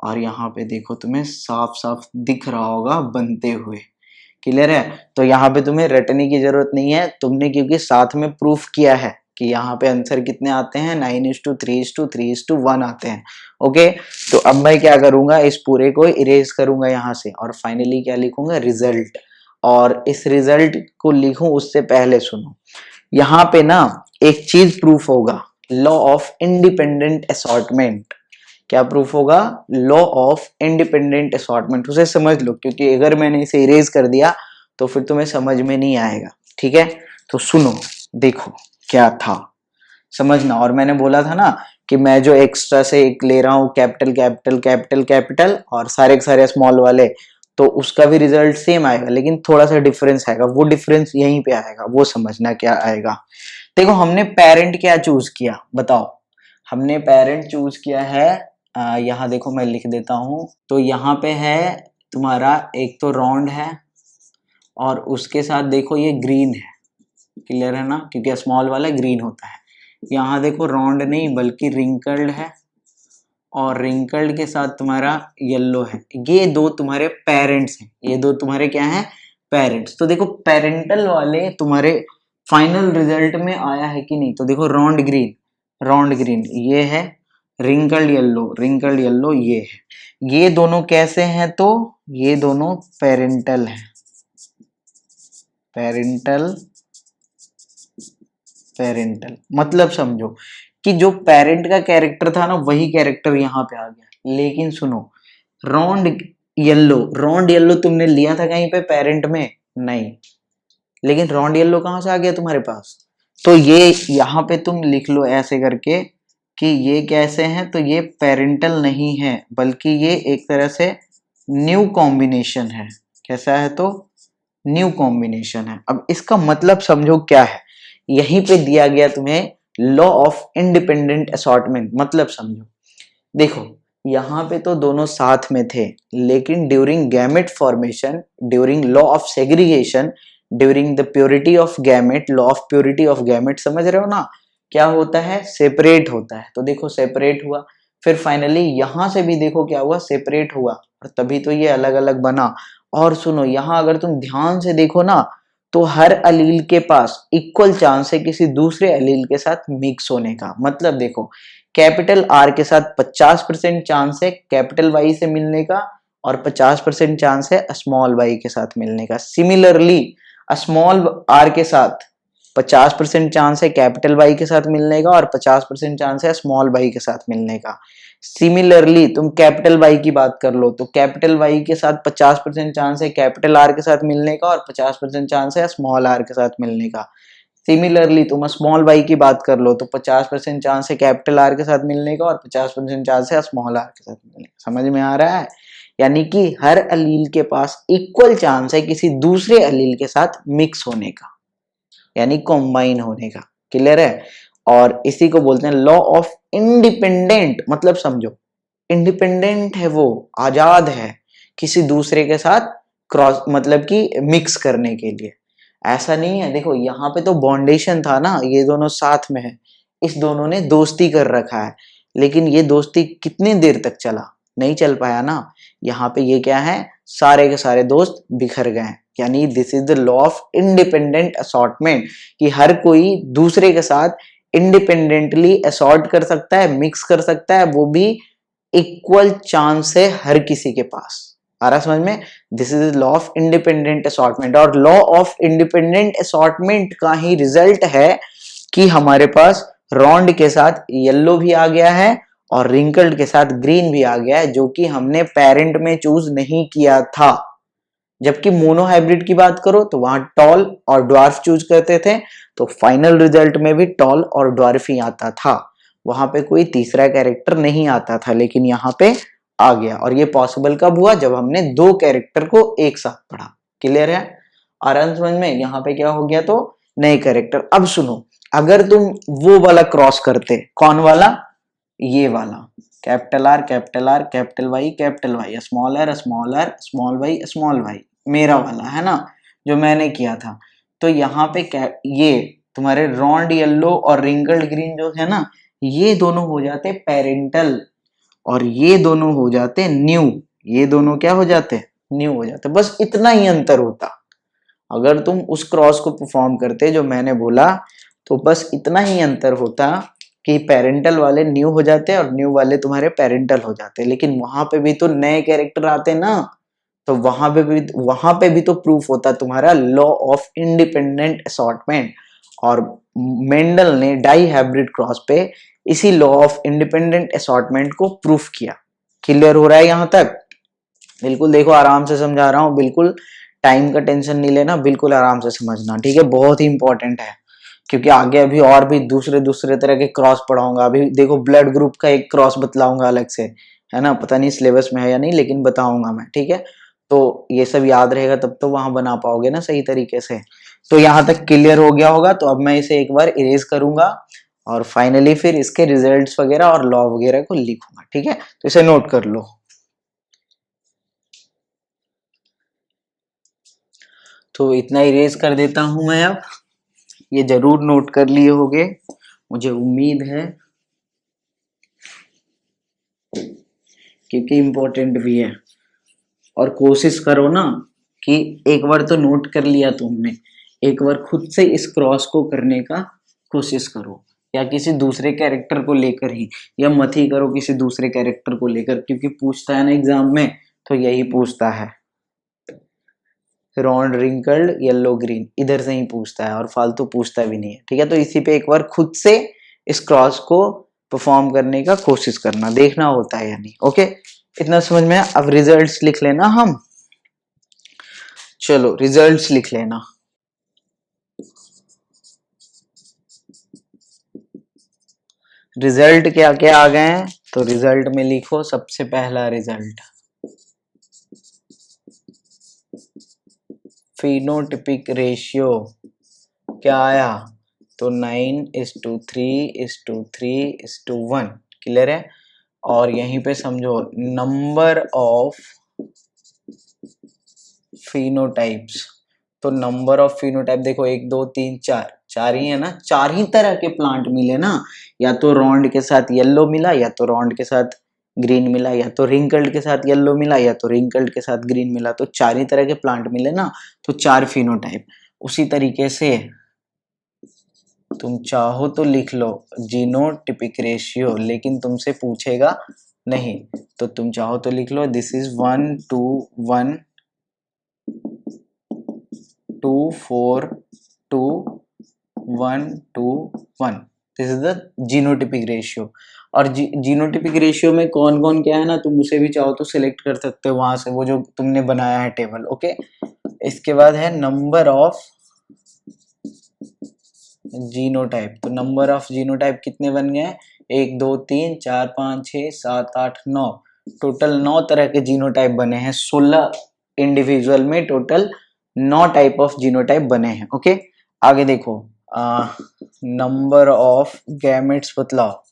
और यहाँ पे देखो तुम्हें साफ साफ दिख रहा होगा बनते हुए, क्लियर है। तो यहाँ पे तुम्हें रटने की जरूरत नहीं है, तुमने क्योंकि साथ में प्रूफ किया है कि यहाँ पे आंसर कितने आते हैं, 9:3:3:1 आते हैं। ओके, तो अब मैं क्या करूंगा, इस पूरे को इरेज करूंगा यहाँ से और फाइनली क्या लिखूंगा, रिजल्ट। और इस रिजल्ट को लिखूं उससे पहले सुनो, यहाँ पे ना एक चीज प्रूफ होगा, लॉ ऑफ इंडिपेंडेंट असॉर्टमेंट। क्या प्रूफ होगा, लॉ ऑफ इंडिपेंडेंट असॉर्टमेंट। उसे समझ लो, क्योंकि अगर मैंने इसे इरेज कर दिया तो फिर तुम्हें समझ में नहीं आएगा, ठीक है। तो सुनो, देखो क्या था, समझना। और मैंने बोला था ना कि मैं जो एक्स्ट्रा से एक ले रहा हूं कैपिटल कैपिटल कैपिटल कैपिटल और सारे के सारे स्मॉल वाले, तो उसका भी रिजल्ट सेम आएगा, लेकिन थोड़ा सा डिफरेंस आएगा। वो डिफरेंस यहीं पे आएगा, वो समझना क्या आएगा। देखो हमने पेरेंट क्या चूज किया, बताओ। हमने पेरेंट चूज किया है, यहाँ देखो मैं लिख देता हूं। तो यहाँ पे है तुम्हारा एक तो राउंड है और उसके साथ देखो ये ग्रीन है, क्लियर है ना, क्योंकि स्मॉल वाला ग्रीन होता है। यहाँ देखो राउंड नहीं बल्कि रिंकल्ड है और रिंकल्ड के साथ तुम्हारा येलो है। ये दो तुम्हारे पेरेंट्स हैं, ये दो तुम्हारे क्या हैं, पेरेंट्स। तो देखो पेरेंटल वाले तुम्हारे फाइनल रिजल्ट में आया है कि नहीं। तो देखो राउंड ग्रीन ये है, रिंकल्ड येलो ये है। ये दोनों कैसे हैं, तो ये दोनों पेरेंटल हैं, पेरेंटल मतलब समझो कि जो पेरेंट का कैरेक्टर था ना वही कैरेक्टर यहाँ पे आ गया। लेकिन सुनो, राउंड येलो तुमने लिया था कहीं पे पेरेंट में, नहीं, लेकिन राउंड येलो कहां से आ गया तुम्हारे पास। तो ये यहाँ पे तुम लिख लो ऐसे करके कि ये कैसे हैं, तो ये पेरेंटल नहीं है बल्कि ये एक तरह से न्यू कॉम्बिनेशन है। कैसा है, तो न्यू कॉम्बिनेशन है। अब इसका मतलब समझो क्या है, यहीं पे दिया गया तुम्हें लॉ ऑफ इंडिपेंडेंट असॉर्टमेंट। मतलब समझो, देखो यहाँ पे तो दोनों साथ में थे, लेकिन during gamete formation, during law of segregation, during the purity of gamete, law of purity of gamete, समझ रहे हो ना, क्या होता है, सेपरेट होता है। तो देखो सेपरेट हुआ, फिर फाइनली यहां से भी देखो क्या हुआ, सेपरेट हुआ, और तभी तो ये अलग अलग बना। और सुनो, यहाँ अगर तुम ध्यान से देखो ना, तो हर अलील के पास इक्वल चांस है किसी दूसरे अलील के साथ मिक्स होने का। मतलब देखो, कैपिटल आर के साथ 50% चांस है कैपिटल वाई से मिलने का और 50% चांस है स्मॉल वाई के साथ मिलने का। सिमिलरली स्मॉल आर के साथ 50% चांस है कैपिटल वाई के साथ मिलने का और 50% चांस है स्मॉल वाई के साथ मिलने का। सिमिलरली तुम कैपिटल वाई की बात कर लो, तो कैपिटल वाई के साथ 50% चांस है कैपिटल आर के साथ मिलने का और 50% चांस है स्मॉल आर के साथ मिलने का। सिमिलरली तुम स्मॉल वाई की बात कर लो, तो 50% चांस है कैपिटल आर के साथ मिलने का और 50% चांस है स्मॉल आर के साथ मिलने का। समझ में आ रहा है, यानी कि हर अलील के पास इक्वल चांस है किसी दूसरे अलील के साथ मिक्स होने का, यानी कॉम्बाइन होने का। क्लियर है। और इसी को बोलते हैं लॉ ऑफ इंडिपेंडेंट। मतलब समझो, इंडिपेंडेंट है, वो आजाद है किसी दूसरे के साथ क्रॉस मतलब कि मिक्स करने के लिए। ऐसा नहीं है, देखो यहाँ पे तो बॉन्डेशन था ना, ये दोनों साथ में है, इस दोनों ने दोस्ती कर रखा है, लेकिन ये दोस्ती कितनी देर तक चला, नहीं चल पाया ना। यहाँ पे ये क्या है, सारे के सारे दोस्त बिखर गए। यानी this is the law of independent assortment, कि हर कोई दूसरे के साथ इंडिपेंडेंटली असॉर्ट कर सकता है, मिक्स कर सकता है, वो भी इक्वल चांस है हर किसी के पास। आ रहा समझ में, this is law of independent assortment. और लॉ ऑफ इंडिपेंडेंट असॉर्टमेंट का ही रिजल्ट है कि हमारे पास राउंड के साथ येलो भी आ गया है और रिंकल्ड के साथ ग्रीन भी आ गया है, जो कि हमने पेरेंट में चूज नहीं किया था। जबकि मोनो हाइब्रिड की बात करो तो वहां टॉल और ड्वार्फ चूज करते थे, तो फाइनल रिजल्ट में भी टॉल और ड्वार्फ ही आता था, वहां पे कोई तीसरा कैरेक्टर नहीं आता था। लेकिन यहाँ पे आ गया। और ये पॉसिबल कब हुआ? जब हमने दो कैरेक्टर को एक साथ पढ़ा। क्लियर है? आराम समझ में? यहाँ पे क्या हो गया? तो नए कैरेक्टर। अब सुनो, अगर तुम वो वाला क्रॉस करते, कौन वाला? ये वाला, capital R capital R capital Y, small R small Y, मेरा वाला है ना, जो मैंने किया था। तो यहाँ पे ये तुम्हारे रॉन्ड येलो और रिंकल्ड ग्रीन जो है ना, ये दोनों हो जाते पेरेंटल, और ये दोनों हो जाते न्यू। ये दोनों क्या हो जाते? न्यू हो जाते। बस इतना ही अंतर होता। अगर तुम उस क्रॉस को परफॉर्म करते जो मैंने बोला, तो बस इतना ही अंतर होता कि पेरेंटल वाले न्यू हो जाते और न्यू वाले तुम्हारे पेरेंटल हो जाते। लेकिन वहां पे भी तो नए कैरेक्टर आते ना, तो वहां पे भी तो प्रूफ होता तुम्हारा लॉ ऑफ इंडिपेंडेंट असॉर्टमेंट। और मेंडल ने डाई हाइब्रिड क्रॉस पे इसी लॉ ऑफ इंडिपेंडेंट असॉर्टमेंट को प्रूफ किया। क्लियर हो रहा है यहां तक? बिल्कुल देखो, आराम से समझा रहा हूं, बिल्कुल टाइम का टेंशन नहीं लेना, बिल्कुल आराम से समझना, ठीक है? बहुत ही इंपॉर्टेंट है, क्योंकि आगे अभी और भी दूसरे दूसरे तरह के क्रॉस पढ़ाऊंगा। अभी देखो ब्लड ग्रुप का एक क्रॉस बतलाऊंगा अलग से, है ना? पता नहीं सिलेबस में है या नहीं, लेकिन बताऊंगा मैं, ठीक है? तो ये सब याद रहेगा, तब तो वहां बना पाओगे ना सही तरीके से। तो यहां तक क्लियर हो गया होगा। तो अब मैं इसे एक बार इरेज करूंगा और फाइनली फिर इसके रिजल्ट्स वगैरह और लॉ वगैरह को लिखूंगा, ठीक है? तो इसे नोट कर लो। तो इतना इरेज कर देता हूं मैं अब। ये जरूर नोट कर लिए होगे, मुझे उम्मीद है, क्योंकि इम्पोर्टेंट भी है। और कोशिश करो ना कि एक बार तो नोट कर लिया तुमने, एक बार खुद से इस क्रॉस को करने का कोशिश करो, या किसी दूसरे कैरेक्टर को लेकर ही, या मत ही करो किसी दूसरे कैरेक्टर को लेकर, क्योंकि पूछता है ना एग्जाम में, तो यही पूछता है, रॉन्ड रिंकल्ड येलो ग्रीन, इधर से ही पूछता है, और फालतू पूछता भी नहीं है, ठीक है? तो इसी पे एक बार खुद से इस क्रॉस को परफॉर्म करने का कोशिश करना, देखना होता है या नहीं। ओके, इतना समझ में? अब रिजल्ट्स लिख लेना हम। चलो रिजल्ट्स लिख लेना। रिजल्ट क्या क्या आ गए हैं? तो रिजल्ट में लिखो सबसे पहला रिजल्ट, फिनोटिपिक रेशियो क्या आया? तो 9:3:3:1। क्लियर है? और यहीं पे समझो नंबर ऑफ फिनोटाइप्स। तो नंबर ऑफ फिनोटाइप देखो, 1 2 3 4, चार ही है ना, चार ही तरह के प्लांट मिले ना, या तो रॉन्ड के साथ येलो मिला, या तो रॉन्ड के साथ ग्रीन मिला, या तो रिंकल्ड के साथ येलो मिला, या तो रिंकल्ड के साथ ग्रीन मिला, तो चार ही तरह के प्लांट मिले ना, तो चार फिनोटाइप। उसी तरीके से तुम चाहो तो लिख लो जीनोटिपिक रेशियो, लेकिन तुमसे पूछेगा नहीं, तो तुम चाहो तो लिख लो this is 1:1 2:4:2:1:1। This is the genotypic ratio. और जीनोटिपिक रेशियो में कौन कौन क्या है ना, तुम उसे भी चाहो तो सिलेक्ट कर सकते हो वहां से, वो जो तुमने बनाया है टेबल। ओके, इसके बाद है नंबर ऑफ जीनोटाइप। तो नंबर ऑफ जीनोटाइप कितने बन गए? 1 2 3 4 5 6 7 8 9, टोटल 9 तरह के जीनोटाइप बने हैं। 16 इंडिविजुअल में टोटल 9 टाइप ऑफ जीनोटाइप बने हैं। ओके, आगे देखो, नंबर ऑफ गैमेट्स बतलाओ।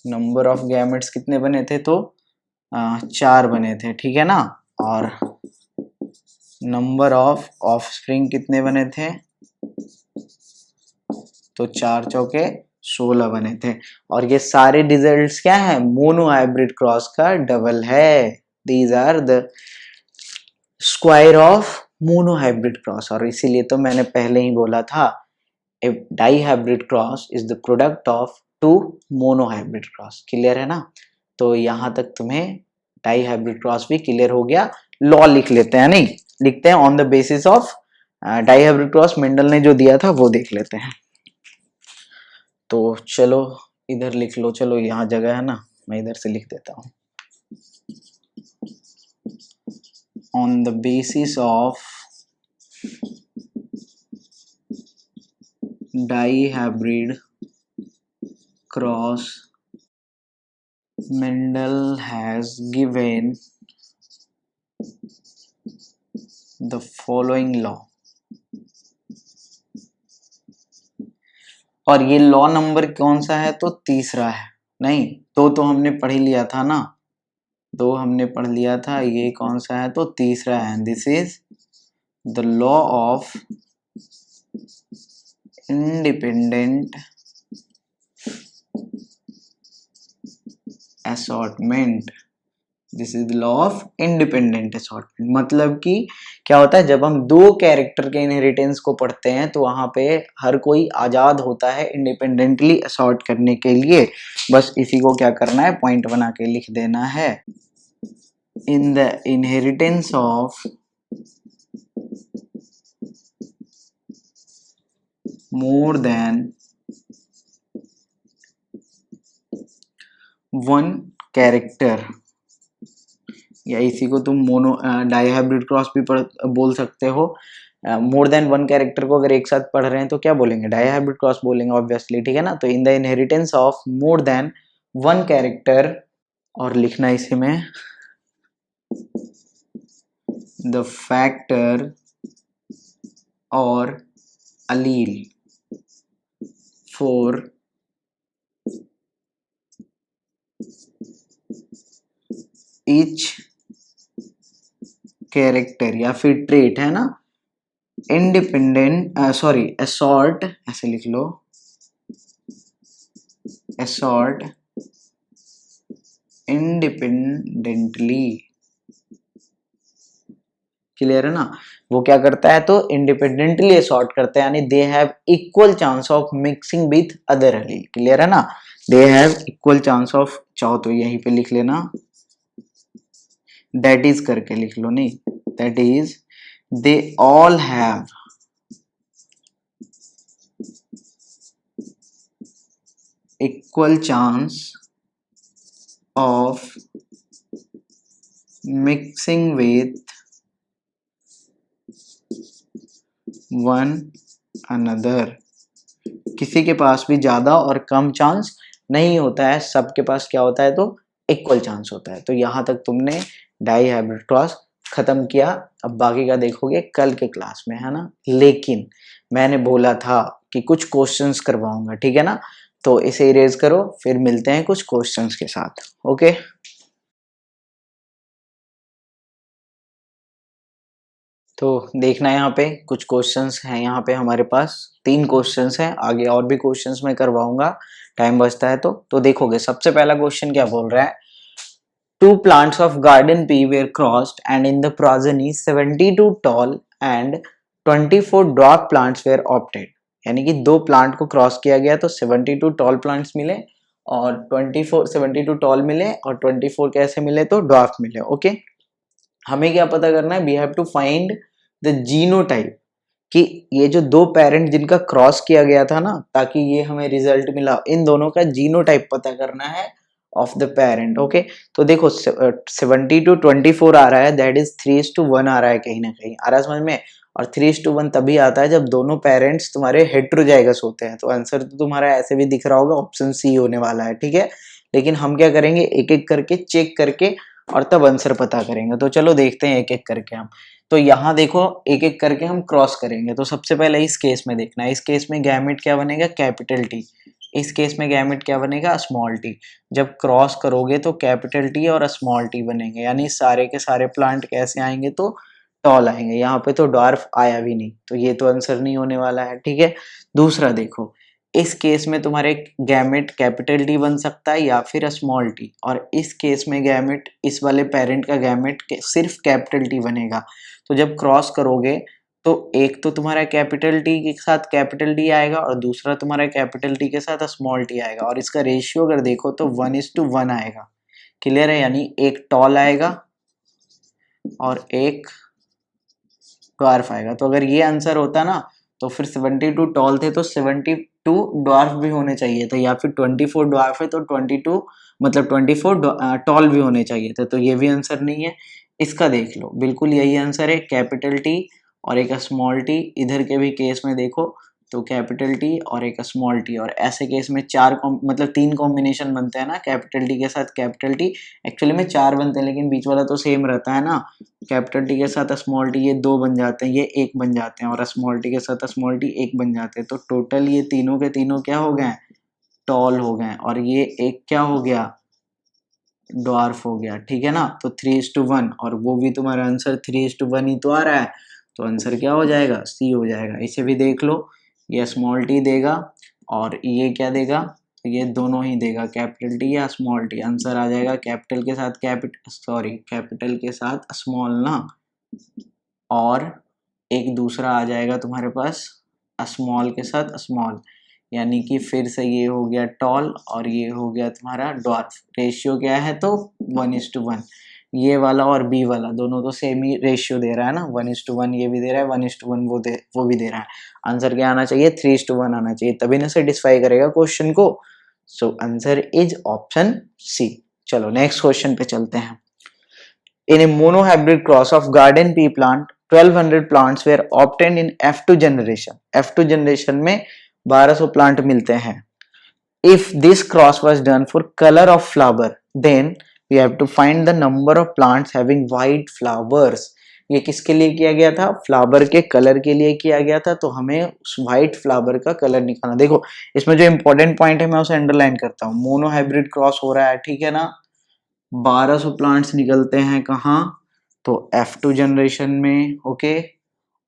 नंबर ऑफ गैमेट्स कितने बने थे? तो 4 बने थे, ठीक है ना? और नंबर ऑफ ऑफस्प्रिंग कितने बने थे? तो 4 × 4 = 16 बने थे। और ये सारे रिजल्ट्स क्या है? मोनो हाइब्रिड क्रॉस का डबल है। These are the square of monohybrid cross. और इसीलिए तो मैंने पहले ही बोला था, a dihybrid cross is the product of two monohybrid cross. Clear है ना? तो यहां तक तुम्हें डाई हाइब्रिड क्रॉस भी क्लियर हो गया। लॉ लिख लेते हैं, नहीं लिखते हैं, on the basis of dihybrid cross Mendel ने जो दिया था वो देख लेते हैं। तो चलो इधर लिख लो, चलो यहाँ जगह है ना, मैं इधर से लिख देता हूँ। On the basis of dihybrid cross Mendel has given the following law. और ये लॉ नंबर कौन सा है? तो तीसरा है। नहीं, तो हमने पढ़ ही लिया था ना, दो हमने पढ़ लिया था, ये कौन सा है? तो तीसरा है। This is the law of independent assortment. This is the law of independent assortment. मतलब कि क्या होता है, जब हम दो कैरेक्टर के इनहेरिटेंस को पढ़ते हैं तो वहां पे हर कोई आजाद होता है इंडिपेंडेंटली असॉर्ट करने के लिए। बस इसी को क्या करना है, पॉइंट बना के लिख देना है। In the inheritance of more than one character, या इसी को तुम मोनो डाइहाइब्रिड क्रॉस भी बोल सकते हो। मोर देन वन कैरेक्टर को अगर एक साथ पढ़ रहे हैं तो क्या बोलेंगे? डाइहाइब्रिड क्रॉस बोलेंगे ऑब्वियसली, ठीक है ना। तो in the inheritance of more than one character, और लिखना इसी में द फैक्टर और allele for each कैरेक्टर या फिर ट्रेट, है ना। इंडिपेंडेंट असॉर्ट, ऐसे लिख लो, असॉर्ट इंडिपेंडेंटली। क्लियर है ना। वो क्या करता है? तो इंडिपेंडेंटली असॉर्ट करता है, यानी they have equal chance of mixing with other allele. Clear है ना। They have equal chance of, चाहो तो यहीं पे लिख लेना, दैट इज करके लिख लो, नहीं that is, they all have equal chance of mixing with one another. किसी के पास भी ज्यादा और कम चांस नहीं होता है, सबके पास क्या होता है? तो इक्वल चांस होता है। तो यहां तक तुमने डाइहाइब्रिड क्रॉस खत्म किया। अब बाकी का देखोगे कल के क्लास में, है ना। लेकिन मैंने बोला था कि कुछ क्वेश्चंस करवाऊंगा, ठीक है ना। तो इसे इरेज करो, फिर मिलते हैं कुछ क्वेश्चंस के साथ। ओके, तो देखना यहाँ पे कुछ क्वेश्चंस हैं। यहाँ पे हमारे पास 3 क्वेश्चंस हैं, आगे और भी क्वेश्चंस मैं करवाऊंगा, टाइम बचता है तो देखोगे। सबसे पहला क्वेश्चन क्या बोल रहा है? 2 plants of garden pea were crossed and in the progeny 72 tall and 24 dwarf plants were obtained। यानी कि 2 प्लांट को क्रॉस किया गया तो 72 टॉल प्लांट्स मिले और 72 टॉल मिले और 24 कैसे मिले? तो ड्वार्फ मिले। ओके, हमें क्या पता करना है? We have to find the genotype, कि ये जो 2 पेरेंट जिनका क्रॉस किया गया था ना, ताकि ये हमें रिजल्ट मिला, इन दोनों का जीनोटाइप पता करना है ऑफ द पेरेंट। ओके, तो देखो 70 to 24 आ रहा है, दैट इज 3:1 आ रहा है, कहीं ना कहीं आ रहा है समझ में। और 3:1 तभी आता है जब दोनों पेरेंट्स तुम्हारे हेटेरोजाइगस होते हैं। तो आंसर तो तुम्हारा ऐसे भी दिख रहा होगा, ऑप्शन सी होने वाला है, ठीक है। लेकिन हम क्या करेंगे, एक एक करके चेक करके और तब आंसर पता करेंगे। तो चलो देखते हैं एक एक करके हम। तो यहाँ देखो एक एक करके हम क्रॉस करेंगे। तो सबसे पहले इस केस में देखना है, इस केस में गैमेट क्या बनेगा? Capital T. इस केस में गैमेट क्या बनेगा? Small T. जब क्रॉस करोगे तो कैपिटल टी और स्मॉल टी बनेंगे, यानी सारे के सारे प्लांट कैसे आएंगे? तो टॉल आएंगे। यहाँ पे तो डॉर्फ आया भी नहीं, तो ये तो आंसर नहीं होने वाला है, ठीक है। दूसरा देखो, इस केस में तुम्हारे गैमेट कैपिटल टी बन सकता है या फिर स्मॉल टी, और इस केस में गैमेट, इस वाले पेरेंट का गैमेट सिर्फ कैपिटल टी बनेगा। तो जब क्रॉस करोगे तो एक तो तुम्हारा कैपिटल टी के साथ कैपिटल टी आएगा और दूसरा तुम्हारा कैपिटल टी के साथ स्मॉल टी आएगा, और इसका रेशियो अगर देखो तो 1:1 आएगा। क्लियर है, यानी एक टॉल आएगा और एक ड्वार्फ आएगा। तो अगर ये आंसर होता ना तो फिर 72 टॉल थे तो 72 ड्वार्फ भी होने चाहिए थे, या फिर 24 ड्वार्फ है तो 22 मतलब 24 टॉल भी होने चाहिए थे। तो ये भी आंसर नहीं है। इसका देख लो, बिल्कुल यही आंसर है, कैपिटल टी और एक स्मॉल टी। इधर के भी केस में देखो तो कैपिटल टी और एक स्मॉल टी, और ऐसे केस में मतलब 3 कॉम्बिनेशन बनते हैं ना कैपिटल टी के साथ कैपिटल टी, एक्चुअली में 4 बनते हैं लेकिन बीच वाला तो सेम रहता है ना। कैपिटल टी के साथ स्मॉल टी ये 2 बन जाते हैं, ये 1 बन जाते हैं, और स्मॉल टी के साथ स्मॉल टी 1 बन जाते हैं। तो टोटल ये तीनों के तीनों क्या हो गए, टॉल हो गए, और ये एक क्या हो गया, ड्वार्फ हो गया, ठीक है ना। तो 3:1, और वो भी तुम्हारा आंसर 3:1 ही तो आ रहा है, तो आंसर क्या हो जाएगा, सी हो जाएगा। इसे भी देख लो, ये स्मॉल टी देगा और ये क्या देगा, तो ये दोनों ही देगा, कैपिटल टी या स्मॉल टी। आंसर आ जाएगा कैपिटल के साथ कैपिटल के साथ स्मॉल ना, और एक दूसरा आ जाएगा तुम्हारे पास स्मॉल के साथ स्मॉल, यानी कि फिर से ये हो गया टॉल और ये हो गया तुम्हारा ड्वार्फ। रेशियो क्या है, तो 1:1। ये वाला और बी वाला दोनों तो सेम ही रेशियो दे रहा है ना, 1:1 ये भी दे रहा है, 1:1 वो भी दे रहा है। आंसर क्या आना चाहिए, 3:1 आना चाहिए, तभी ना सेटिस्फाई करेगा क्वेश्चन को। So answer is option C. चलो नेक्स्ट क्वेश्चन पे चलते हैं। In a monohybrid cross of garden pea plant 1200 plants were obtained in F2 generation. F2 generation में 1200 प्लांट मिलते हैं। If this cross was done for color of flower, then we have to find the number of plants having white flowers. ये किसके लिए किया गया था, फ्लावर के कलर के लिए किया गया था, तो हमें उस व्हाइट फ्लावर का कलर निकालना। देखो इसमें जो इंपॉर्टेंट पॉइंट है मैं उसे अंडरलाइन करता हूँ। मोनो हाइब्रिड क्रॉस हो रहा है, ठीक है ना, 1200 प्लांट्स निकलते हैं कहाँ, तो F2 जनरेशन में, ओके।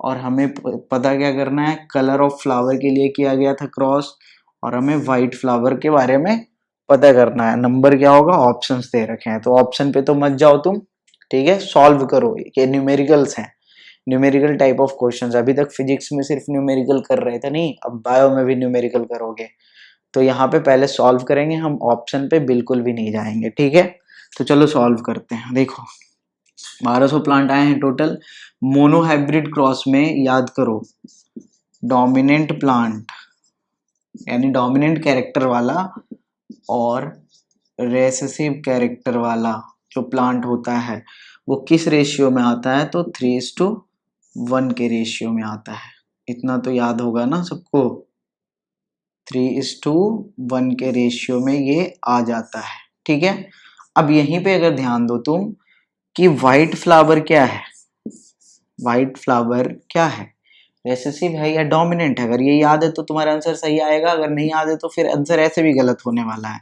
और हमें पता क्या करना है, कलर ऑफ फ्लावर के लिए किया गया था क्रॉस, और हमें व्हाइट फ्लावर के बारे में पता करना है। नंबर क्या होगा, ऑप्शंस दे रखे हैं, तो ऑप्शन पे तो मत जाओ तुम, ठीक है, सॉल्व करो। ये न्यूमेरिकल्स हैं, न्यूमेरिकल टाइप ऑफ क्वेश्चंस। अभी तक फिजिक्स में सिर्फ न्यूमेरिकल कर रहे थे, नहीं, अब बायो में भी न्यूमेरिकल करोगे। तो यहाँ पे पहले सॉल्व करेंगे हम, ऑप्शन पे बिल्कुल भी नहीं जाएंगे, ठीक है। तो चलो सॉल्व करते हैं। देखो 1200 प्लांट आए हैं टोटल। मोनोहाइब्रिड क्रॉस में याद करो, डोमिनेंट प्लांट यानी डोमिनेंट कैरेक्टर वाला और रेसेसिव कैरेक्टर वाला जो प्लांट होता है वो किस रेशियो में आता है, तो 3:1 के रेशियो में आता है। इतना तो याद होगा ना सबको, 3:1 के रेशियो में ये आ जाता है, ठीक है। अब यहीं पे अगर ध्यान दो तुम कि व्हाइट फ्लावर क्या है, व्हाइट फ्लावर क्या है, रेसेसिव है या डोमिनेंट है। अगर ये याद है तो तुम्हारा आंसर सही आएगा, अगर नहीं याद है तो फिर आंसर ऐसे भी गलत होने वाला है।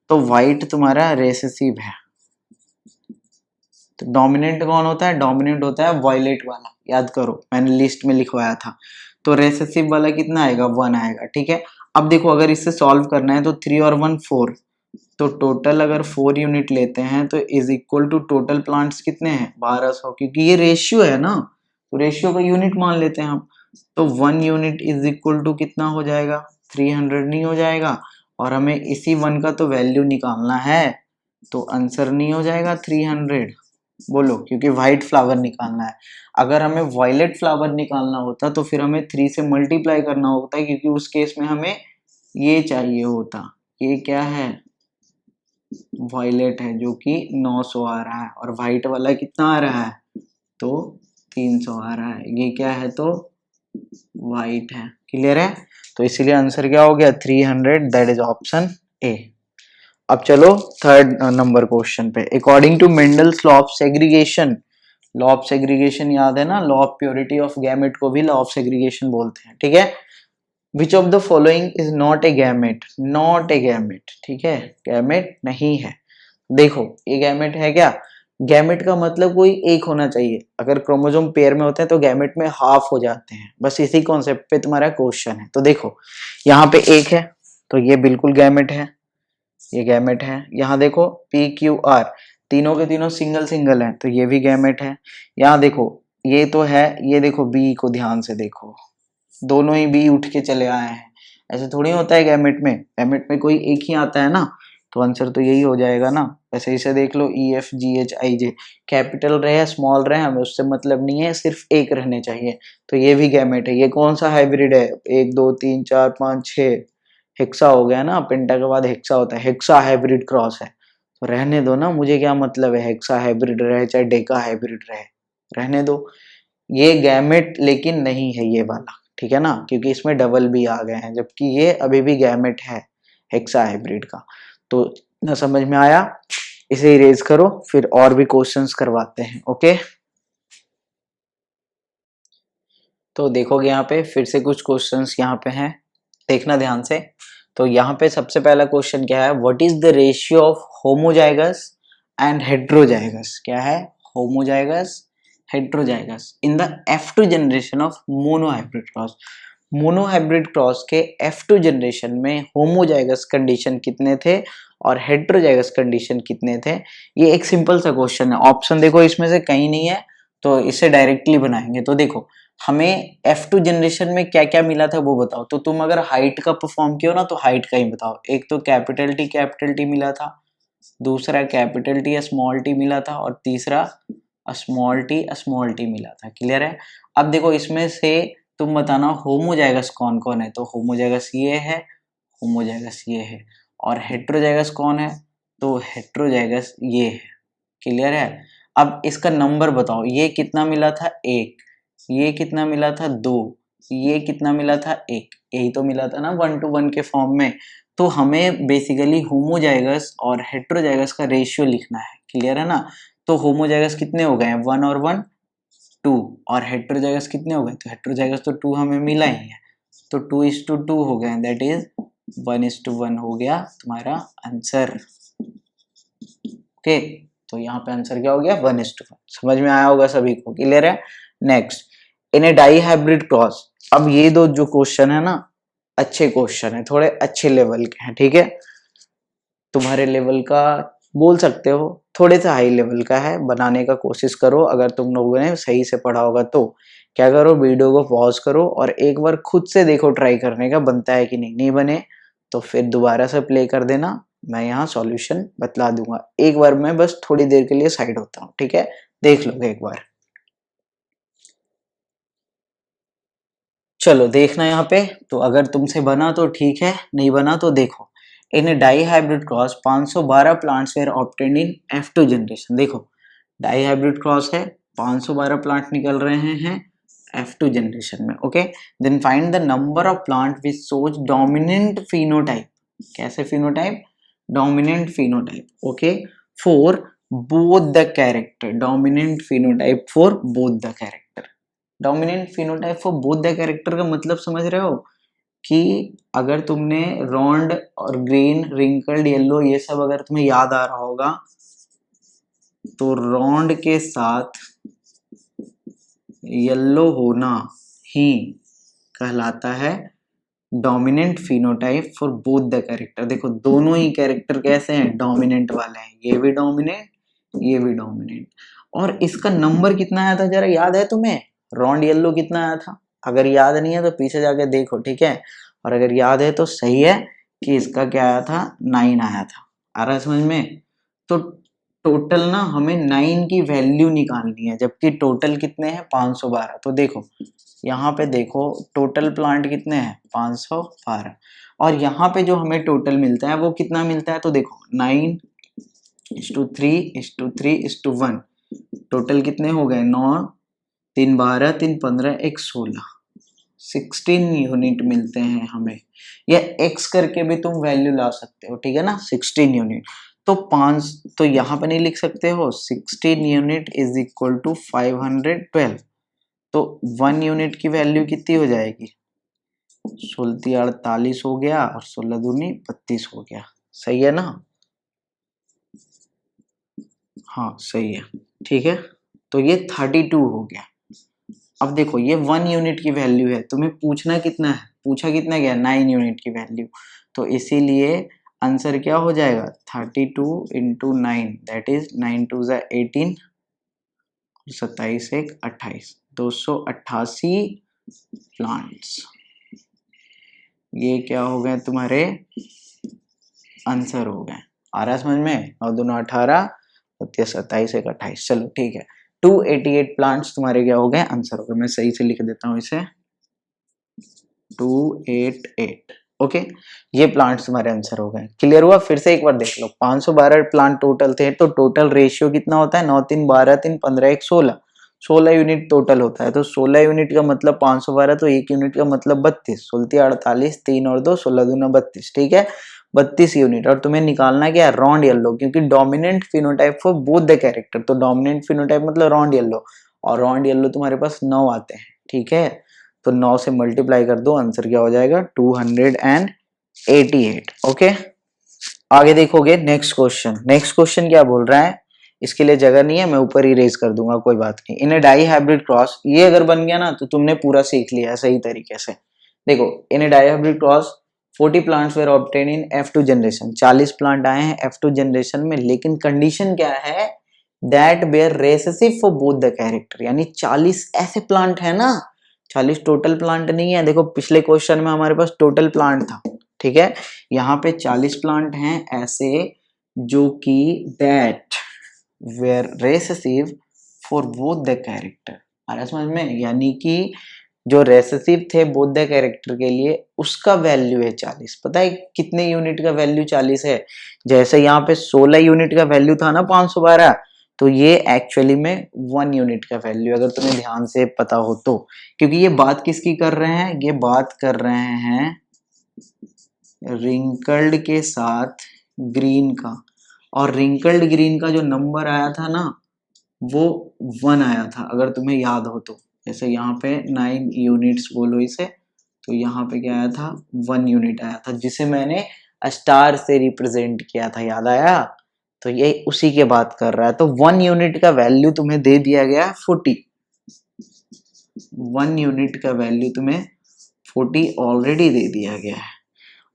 तो व्हाइट तुम्हारा रेसेसिव है। तो डोमिनेंट कौन होता है, डोमिनेंट होता है वायलेट वाला, याद करो मैंने लिस्ट में लिखवाया था। तो रेसेसिव वाला कितना आएगा, 1 आएगा, ठीक है। अब देखो अगर इससे सॉल्व करना है तो 3 और 1 4, तो टोटल अगर 4 यूनिट लेते हैं तो is equal to total plants कितने हैं, 1200, क्योंकि ये रेशियो है ना, तो रेशियो का यूनिट मान लेते हैं हम। तो 1 यूनिट इज इक्वल टू कितना हो जाएगा, 300 नहीं हो जाएगा, और हमें इसी 1 का तो वैल्यू निकालना है, तो आंसर नहीं हो जाएगा 300, बोलो, क्योंकि व्हाइट फ्लावर निकालना है। अगर हमें वायलेट फ्लावर निकालना होता तो फिर हमें 3 से मल्टीप्लाई करना होता, क्योंकि उस केस में हमें ये चाहिए होता, ये क्या है, वायलेट है जो कि 900 आ रहा है, और व्हाइट वाला कितना आ रहा है, तो 300 आ रहा है। ये क्या है, तो व्हाइट है, क्लियर है। तो इसीलिए आंसर क्या हो गया, 300, दैट इज ऑप्शन ए। अब चलो थर्ड नंबर क्वेश्चन पे। According to Mendel's law of segregation, law of segregation याद है ना, law of purity of gamete को भी लॉ ऑफ सेग्रीगेशन बोलते हैं, ठीक है। Which of the following is not a gamete, not a gamete, ठीक है, गैमेट नहीं है। देखो ये गैमेट है क्या, गैमेट का मतलब कोई एक होना चाहिए। अगर क्रोमोसोम पेयर में होते हैं तो गैमेट में हाफ हो जाते हैं, बस इसी कॉन्सेप्ट पे तुम्हारा क्वेश्चन है। तो देखो यहाँ पे एक है, तो ये बिल्कुल गैमेट है, ये गैमेट है। यहाँ देखो PQR, तीनों के तीनों सिंगल सिंगल हैं, तो ये भी गैमेट है। यहाँ देखो ये तो है, ये देखो बी को ध्यान से देखो, दोनों ही बी उठ के चले आए हैं। ऐसे थोड़ी होता है गैमेट में, गैमेट में कोई एक ही आता है ना, तो आंसर तो यही हो जाएगा ना। वैसे इसे देख लो EFGHIJ, कैपिटल रहे स्मॉल रहे हमें उससे मतलब नहीं है, सिर्फ एक रहने चाहिए। तो ये भी गैमेट है। ये कौन सा हाइब्रिड है, 1 2 3 4 5 6, हेक्सा हो गया ना, पेंटा के बाद हेक्सा होता है, हेक्सा हाइब्रिड क्रॉस है। तो रहने दो ना, मुझे क्या मतलब है, हेक्सा हाइब्रिड रहे चाहे डेका हाइब्रिड रहे, रहने दो। ये गैमेट लेकिन नहीं है ये वाला, ठीक है ना, क्योंकि इसमें डबल भी आ गए हैं, जबकि ये अभी भी गैमेट है हेक्सा हाइब्रिड का। तो ना समझ में आया, इसे इरेज करो, फिर और भी क्वेश्चंस करवाते हैं। ओके, तो देखोगे यहाँ पे फिर से कुछ क्वेश्चंस यहाँ पे हैं, देखना ध्यान से। तो यहाँ पे सबसे पहला क्वेश्चन क्या है, what is the ratio of homozygous and heterozygous, क्या है, homozygous heterozygous in the F2 generation of monohybrid cross. Monohybrid cross के F2 जनरेशन में होमोजाइगस कंडीशन कितने थे और हेट्रोजाइगस कंडीशन कितने थे। ये एक सिंपल सा क्वेश्चन है, ऑप्शन देखो इसमें से कहीं नहीं है, तो इसे डायरेक्टली बनाएंगे। तो देखो हमें F2 जनरेशन में क्या क्या मिला था वो बताओ। तो तुम अगर हाइट का परफॉर्म किया ना तो हाइट का ही बताओ। एक तो कैपिटल टी मिला था, दूसरा कैपिटल टी स्मॉल टी मिला था, और तीसरा स्मॉल टी मिला था। क्लियर है। अब देखो इसमें से तुम बताना होमोजाइगस कौन कौन है। तो होमोजाइगस ये है, होमोजाइगस ये है, और हेट्रोजाइगस कौन है, तो हेट्रोजाइगस ये है। क्लियर है। अब इसका नंबर बताओ, ये कितना मिला था, एक, ये कितना मिला था, दो, ये कितना मिला था, एक, यही तो मिला था ना 1 to 1 के फॉर्म में। तो हमें बेसिकली होमोजाइगस और हेट्रोजाइगस का रेशियो लिखना है। क्लियर है ना। तो होमोजाइगस कितने हो गए, 1 और 1 2, और हेट्रोजाइगस कितने हो गए, तो हेट्रोजाइगस तो 2 हमें मिला ही है, तो 2:2 हो गए, दैट इज 1:1 हो गया तुम्हारा आंसर। ओके, तो यहाँ पे आंसर क्या हो गया, 1:1। समझ में आया होगा सभी को। क्लियर है। Next, in a dihybrid cross. अब ये दो जो क्वेश्चन है ना, अच्छे क्वेश्चन है, थोड़े अच्छे लेवल के हैं। ठीक है, तुम्हारे लेवल का बोल सकते हो, थोड़े सा हाई लेवल का है, बनाने का कोशिश करो। अगर तुम लोगों ने सही से पढ़ा होगा तो क्या करो, वीडियो को पॉज करो और एक बार खुद से देखो ट्राई करने का, बनता है कि नहीं। नहीं बने तो फिर दोबारा से प्ले कर देना, मैं यहाँ सॉल्यूशन बतला दूंगा। एक बार मैं बस थोड़ी देर के लिए साइड होता हूँ, ठीक है, देख लो एक बार। चलो देखना यहाँ पे, तो अगर तुमसे बना तो ठीक है, नहीं बना तो देखो। In a dihybrid cross 512 plants were obtained in F2 generation. देखो डाई हाइब्रिड क्रॉस है, 512 प्लांट निकल रहे हैं F2 जनरेशन में। Okay, then find the number of plant which shows dominant phenotype. कैसे phenotype, dominant phenotype. Okay, for both the character, dominant phenotype for both the character. Dominant phenotype for both the character का मतलब समझ रहे हो, कि अगर तुमने रॉन्ड और ग्रीन, रिंकल्ड, येलो, ये सब अगर तुम्हें याद आ रहा होगा, तो रॉन्ड के साथ येलो होना ही कहलाता है dominant phenotype for both the character. देखो दोनों ही कैरेक्टर कैसे हैं, डोमिनेंट वाले हैं, ये भी डोमिनेंट, ये भी डोमिनेंट। और इसका नंबर कितना आया था जरा याद है तुम्हें, रॉन्ड येलो कितना आया था। अगर याद नहीं है तो पीछे जाके देखो, ठीक है, और अगर याद है तो सही है कि इसका क्या आया था, 9 आया था। आ रहा है समझ में। तो टोटल ना हमें 9 की वैल्यू निकालनी है, जबकि टोटल कितने हैं, 512। तो देखो यहाँ पे देखो टोटल प्लांट कितने हैं, 512, और यहाँ पे जो हमें टोटल मिलता है वो कितना मिलता है, तो देखो 9:3:3:1, टोटल कितने हो गए, 9, 3 12, 3 15, 1 16, 16 यूनिट मिलते हैं हमें। या x करके भी तुम वैल्यू ला सकते हो, ठीक है ना, 16 यूनिट। तो 5 तो यहाँ पे नहीं लिख सकते हो, 16 यूनिट इज इक्वल टू 512। तो 1 यूनिट की वैल्यू कितनी हो जाएगी, 16 48 हो गया, और 16 दूनी 32 हो गया। सही है ना, हाँ सही है, ठीक है। तो ये 32 हो गया। अब देखो ये 1 यूनिट की वैल्यू है, तुम्हें पूछना कितना है, पूछा कितना गया, 9 यूनिट की वैल्यू। तो इसीलिए आंसर क्या हो जाएगा, 32 इंटू 9, दैट इज 9 2 18, 27 1 28, 288 प्लांट्स। ये क्या हो गए तुम्हारे आंसर हो गए। आ रहा है समझ में, 9 2 18, 27 1 28। चलो ठीक है, 288 प्लांट्स तुम्हारे क्या हो गए, आंसर हो गए। मैं सही से लिख देता हूँ इसे, 288। ओके, ये प्लांट्स तुम्हारे आंसर हो गए। क्लियर हुआ। फिर से एक बार देख लो, 512 प्लांट टोटल थे, तो टोटल रेशियो कितना होता है, 9 3 12 3 15 1 16। 16 यूनिट टोटल होता है, तो 16 यूनिट का मतलब 512, तो 1 यूनिट का मतलब 32, 16 48, 3 और 2 16 दूना 32, ठीक है 32 यूनिट। और तुम्हें निकालना क्या है, रॉन्ड येलो, क्योंकि dominant phenotype for both the character, तो डोमिनेंट फिनोटाइप मतलब रॉन्ड येलो, और रॉन्ड येलो तुम्हारे पास 9 आते हैं, ठीक है। तो 9 से मल्टीप्लाई कर दो, आंसर क्या हो जाएगा 288। ओके, आगे देखोगे नेक्स्ट क्वेश्चन। नेक्स्ट क्वेश्चन क्या बोल रहा है, इसके लिए जगह नहीं है, मैं ऊपर इरेज कर दूंगा, कोई बात नहीं। इन ए डाई हाइब्रिड क्रॉस, ये अगर बन गया ना तो तुमने पूरा सीख लिया सही तरीके से। देखो, in a dihybrid cross 40 plants were obtain in F2 generation, 40 plant आए हैं F2 जनरेशन में, लेकिन कंडीशन क्या है, that were recessive for both the character, यानी 40 ऐसे प्लांट है ना, 40 टोटल प्लांट नहीं है। देखो पिछले क्वेश्चन में हमारे पास टोटल प्लांट था, ठीक है, यहाँ पे 40 प्लांट हैं ऐसे जो कि that were recessive for both the character, आ रहा समझ में, यानी कि जो रेसेसिव थे बोथ द कैरेक्टर के लिए उसका वैल्यू है 40। पता है कितने यूनिट का वैल्यू 40 है, जैसे यहाँ पे 16 यूनिट का वैल्यू था ना 512, तो ये एक्चुअली में 1 यूनिट का वैल्यू, अगर तुम्हें ध्यान से पता हो तो। क्योंकि ये बात किसकी कर रहे हैं, ये बात कर रहे हैं रिंकल्ड के साथ ग्रीन का, और रिंकल्ड ग्रीन का जो नंबर आया था ना वो 1 आया था, अगर तुम्हें याद हो तो। जैसे यहाँ पे 9 यूनिट्स बोलो इसे, तो यहाँ पे क्या आया था 1 यूनिट आया था, जिसे मैंने स्टार से रिप्रेजेंट किया था, याद आया। तो ये उसी के बात कर रहा है। तो 1 यूनिट का वैल्यू तुम्हें दे दिया गया 40, 1 यूनिट का वैल्यू तुम्हें 40 ऑलरेडी दे दिया गया है।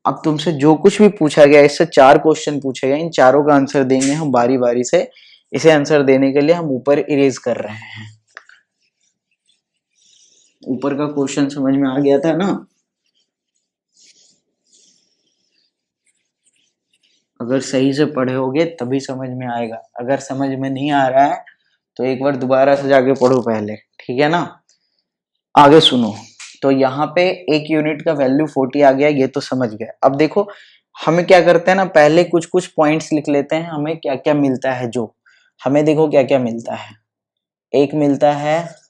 अब तुमसे जो कुछ भी पूछा गया, इससे 4 क्वेश्चन पूछे गए, इन चारों का आंसर देंगे हम बारी बारी से। इसे आंसर देने के लिए हम ऊपर इरेज कर रहे हैं। ऊपर का क्वेश्चन समझ में आ गया था ना, अगर सही से पढ़े होगे तभी समझ में आएगा, अगर समझ में नहीं आ रहा है तो एक बार दोबारा से जाके पढ़ो पहले, ठीक है ना। आगे सुनो, तो यहाँ पे 1 यूनिट का वैल्यू 40 आ गया, ये तो समझ गए। अब देखो हमें क्या करते हैं ना, पहले कुछ कुछ पॉइंट्स लिख लेते हैं, हमें क्या क्या मिलता है। जो हमें देखो क्या क्या मिलता है, एक मिलता है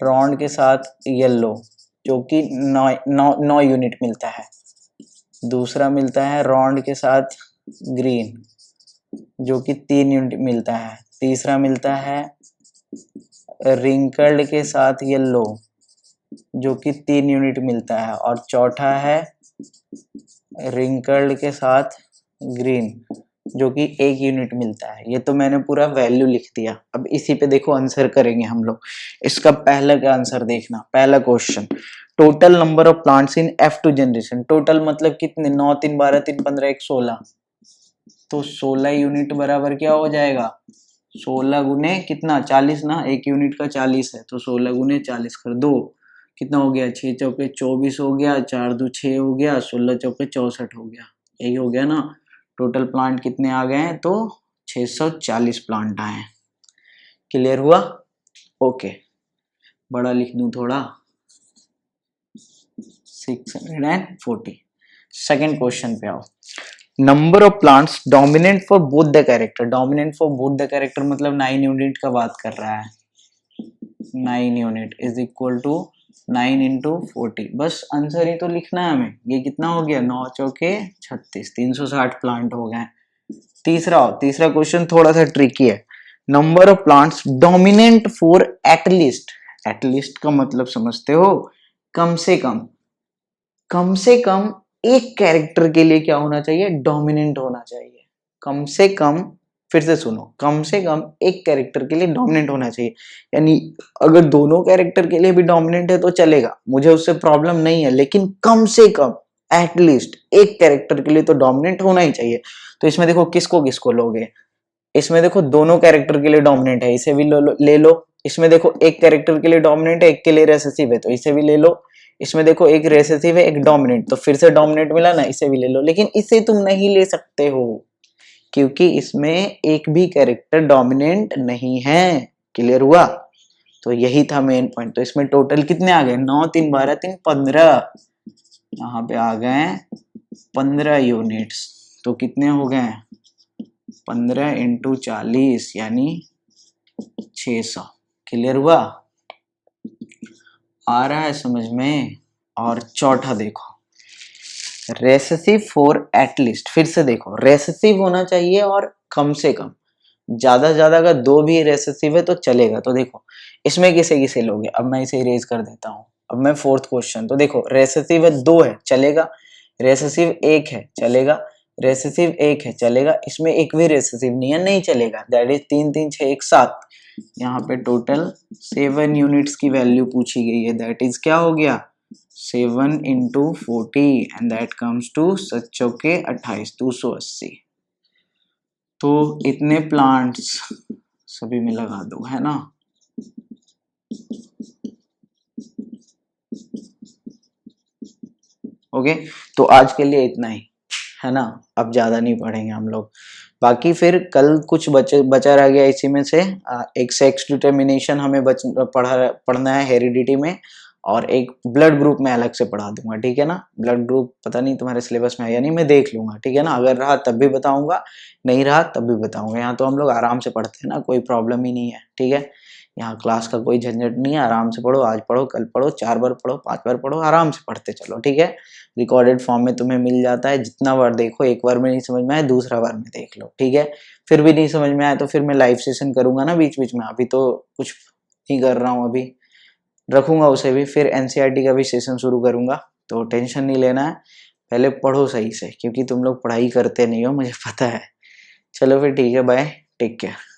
रॉन्ड के साथ येलो जो कि 9 यूनिट मिलता है। दूसरा मिलता है रॉन्ड के साथ ग्रीन जो कि 3 यूनिट मिलता है। तीसरा मिलता है रिंकल्ड के साथ येलो जो कि 3 यूनिट मिलता है। और चौथा है रिंकल्ड के साथ ग्रीन जो कि 1 यूनिट मिलता है। ये तो मैंने पूरा वैल्यू लिख दिया। अब इसी पे देखो आंसर करेंगे हम लोग। इसका पहला का आंसर देखना, पहला question, total number of plants in F2 generation. Total मतलब कितने, 9 3 12 3 15 1 16, तो 16 यूनिट बराबर क्या हो जाएगा, 16 गुने कितना 40 ना, 1 यूनिट का 40 है, तो 16 गुने 40 कर दो, कितना हो गया 6 चौके 24 हो गया, 4 2 6 हो गया, 16 चौके 64 हो गया। यही हो गया ना, टोटल प्लांट कितने आ गए हैं, तो 640 प्लांट आए हैं। क्लियर हुआ, ओके। बड़ा लिख दूं थोड़ा, 640। सेकेंड क्वेश्चन पे आओ, number of plants dominant for both the character. Dominant for both the character मतलब 9 यूनिट का बात कर रहा है, 9 unit is equal to 9 into 40। बस आंसर ही तो लिखना है हमें। ये कितना हो गया, 9 चौके 36, 360 प्लांट हो गए। तीसरा क्वेश्चन थोड़ा सा ट्रिकी है, number of plants dominant for at least. At least का मतलब समझते हो, कम से कम, कम से कम एक कैरेक्टर के लिए क्या होना चाहिए, डोमिनेंट होना चाहिए। कम से कम, फिर से सुनो, कम से कम एक कैरेक्टर के लिए डोमिनेंट होना चाहिए। यानी अगर दोनों कैरेक्टर के लिए भी डोमिनेंट है तो चलेगा, मुझे उससे प्रॉब्लम नहीं है, लेकिन कम से कम एटलीस्ट एक कैरेक्टर के लिए तो डोमिनेंट होना ही चाहिए। तो इसमें देखो किसको किसको लोगे, इसमें देखो दोनों कैरेक्टर के लिए डोमिनेंट है, इसे भी ले लो। इसमें देखो एक कैरेक्टर के लिए डोमिनेंट है, एक के लिए रेसेसिव है, तो इसे भी ले लो। इसमें देखो एक रेसेसिव है एक डोमिनेंट, तो फिर से डोमिनेंट मिला ना, इसे भी ले लो। लेकिन इसे तुम नहीं ले सकते हो क्योंकि इसमें एक भी कैरेक्टर डोमिनेंट नहीं है। क्लियर हुआ, तो यही था मेन पॉइंट। तो इसमें टोटल कितने आ गए, 9 3 12 3 15, यहाँ पे आ गए 15 यूनिट्स। तो कितने हो गए, 15 इंटू 40 यानी 600। क्लियर हुआ? आ रहा है समझ में? और चौथा देखो, रेसेसिव फॉर एटलीस्ट, फिर से देखो रेसेसिव होना चाहिए और कम से कम, ज्यादा से ज्यादा अगर 2 भी रेसेसिव है तो चलेगा। तो देखो इसमें किसे किसे लोगे, अब मैं इसे इरेज कर देता हूँ। अब मैं फोर्थ क्वेश्चन, तो देखो रेसेसिव है 2 है चलेगा, रेसेसिव 1 है चलेगा, रेसेसिव 1 है चलेगा, इसमें एक भी रेसेसिव नहीं है, नहीं चलेगा। That is 3 3 6 1 7। यहाँ पे टोटल 7 यूनिट्स की वैल्यू पूछी गई है। दैट इज क्या हो गया, 7 into 40 and that comes to 7 चौके 28, 280। तो इतने प्लांट्स सभी में लगा दो, है ना। ओके, तो आज के लिए इतना ही, है ना। अब ज्यादा नहीं पढ़ेंगे हम लोग, बाकी फिर कल कुछ बचा रह गया इसी में से। एक सेक्स डिटर्मिनेशन हमें पढ़ना है हेरिडिटी में, और एक ब्लड ग्रुप में अलग से पढ़ा दूंगा, ठीक है ना। ब्लड ग्रुप पता नहीं तुम्हारे सिलेबस में है या नहीं, मैं देख लूंगा, ठीक है ना। अगर रहा तब भी बताऊंगा, नहीं रहा तब भी बताऊंगा। यहाँ तो हम लोग आराम से पढ़ते हैं ना, कोई प्रॉब्लम ही नहीं है, ठीक है। यहाँ क्लास का कोई झंझट नहीं है, आराम से पढ़ो, आज पढ़ो, कल पढ़ो, 4 बार पढ़ो, 5 बार पढ़ो, आराम से पढ़ते चलो, ठीक है। रिकॉर्डेड फॉर्म में तुम्हें मिल जाता है, जितना बार देखो, एक बार में नहीं समझ में आए दूसरा बार में देख लो, ठीक है। फिर भी नहीं समझ में आए तो फिर मैं लाइव सेशन करूंगा ना बीच बीच में, अभी तो कुछ नहीं कर रहा हूँ, अभी रखूंगा उसे भी, फिर एनसीईआरटी का भी सेशन शुरू करूंगा, तो टेंशन नहीं लेना है। पहले पढ़ो सही से, क्योंकि तुम लोग पढ़ाई करते नहीं हो, मुझे पता है। चलो फिर ठीक है, बाय, टेक केयर।